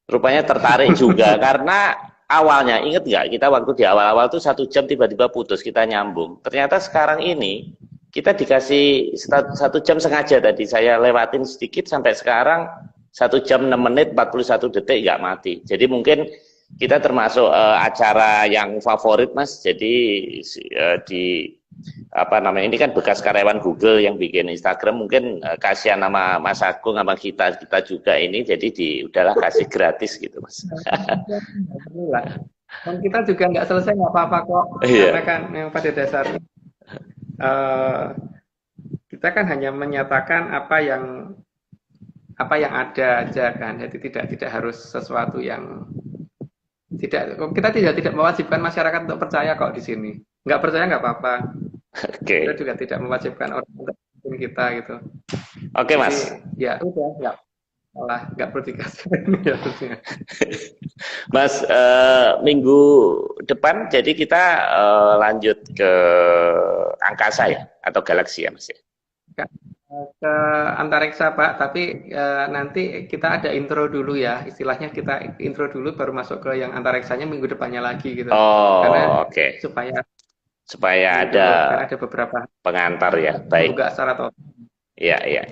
Rupanya tertarik juga karena awalnya, inget nggak kita waktu di awal-awal tuh 1 jam tiba-tiba putus, kita nyambung. Ternyata sekarang ini kita dikasih 1 jam sengaja tadi, saya lewatin sedikit sampai sekarang 1 jam 6 menit 41 detik nggak mati. Jadi mungkin kita termasuk acara yang favorit, Mas. Jadi di apa namanya, ini kan bekas karyawan Google yang bikin Instagram, mungkin kasihan nama Mas Agung sama kita juga ini, jadi udahlah kasih gratis gitu, Mas.
Dan kita juga nggak selesai, nggak apa-apa kok. Karena kan yang pada dasarnya kita kan hanya menyatakan apa yang ada aja kan, jadi tidak harus sesuatu yang kita tidak mewajibkan masyarakat untuk percaya kok di sini. Nggak percaya nggak apa-apa. Kita juga tidak mewajibkan orang untuk mengikuti kita gitu.
Oke, Mas.
Ya udah, nggak perlu dikasih ya harusnya.
Mas, minggu depan jadi kita lanjut ke angkasa ya atau galaksi ya, Mas ya?
Ke antariksa Pak, tapi nanti kita ada intro dulu ya, istilahnya kita intro dulu baru masuk ke yang antariksanya minggu depannya lagi gitu.
Oh, oke. Supaya ada
beberapa
pengantar ya, baik.
Juga secara total.
Iya.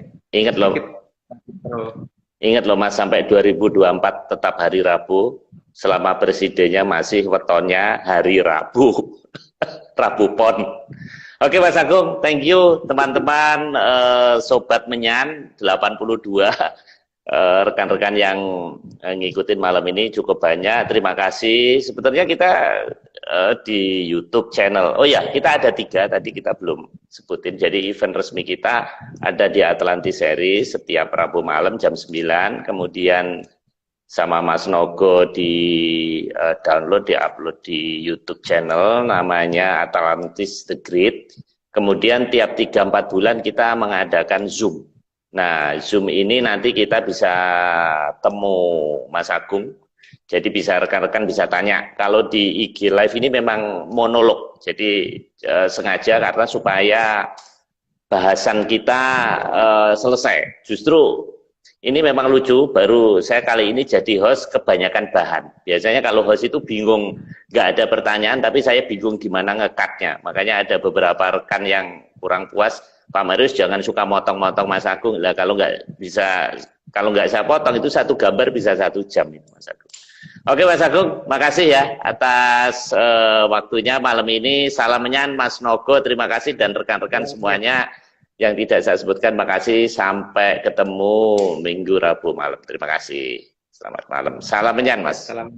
Ingat loh Mas, sampai 2024 tetap hari Rabu, selama presidennya masih wetonnya hari Rabu. Rabu Pon. Oke Mas Agung, thank you teman-teman Sobat Menyan 82. Rekan-rekan yang ngikutin malam ini cukup banyak, terima kasih. Sebenarnya kita di YouTube channel, oh ya kita ada 3 tadi kita belum sebutin. Jadi event resmi kita ada di Atlantis Series setiap Rabu malam jam 9, kemudian sama Mas Nogo di download, di-upload di YouTube channel namanya Atlantis The Great. Kemudian tiap 3-4 bulan kita mengadakan Zoom. Nah, Zoom ini nanti kita bisa temu Mas Agung, jadi bisa rekan-rekan bisa tanya. Kalau di IG Live ini memang monolog, jadi sengaja karena supaya bahasan kita selesai. Justru ini memang lucu, baru saya kali ini jadi host kebanyakan bahan. Biasanya kalau host itu bingung, nggak ada pertanyaan, tapi saya bingung gimana ngekatnya. Makanya ada beberapa rekan yang kurang puas, Pak Marius jangan suka motong-motong Mas Agung lah, kalau nggak saya potong itu 1 gambar bisa 1 jam itu Mas Agung. Oke Mas Agung, makasih ya atas waktunya malam ini. Salam Menyan Mas Nogo, terima kasih, dan rekan-rekan semuanya yang tidak saya sebutkan, makasih. Sampai ketemu minggu Rabu malam. Terima kasih. Selamat malam. Salam Menyan Mas.
Salam.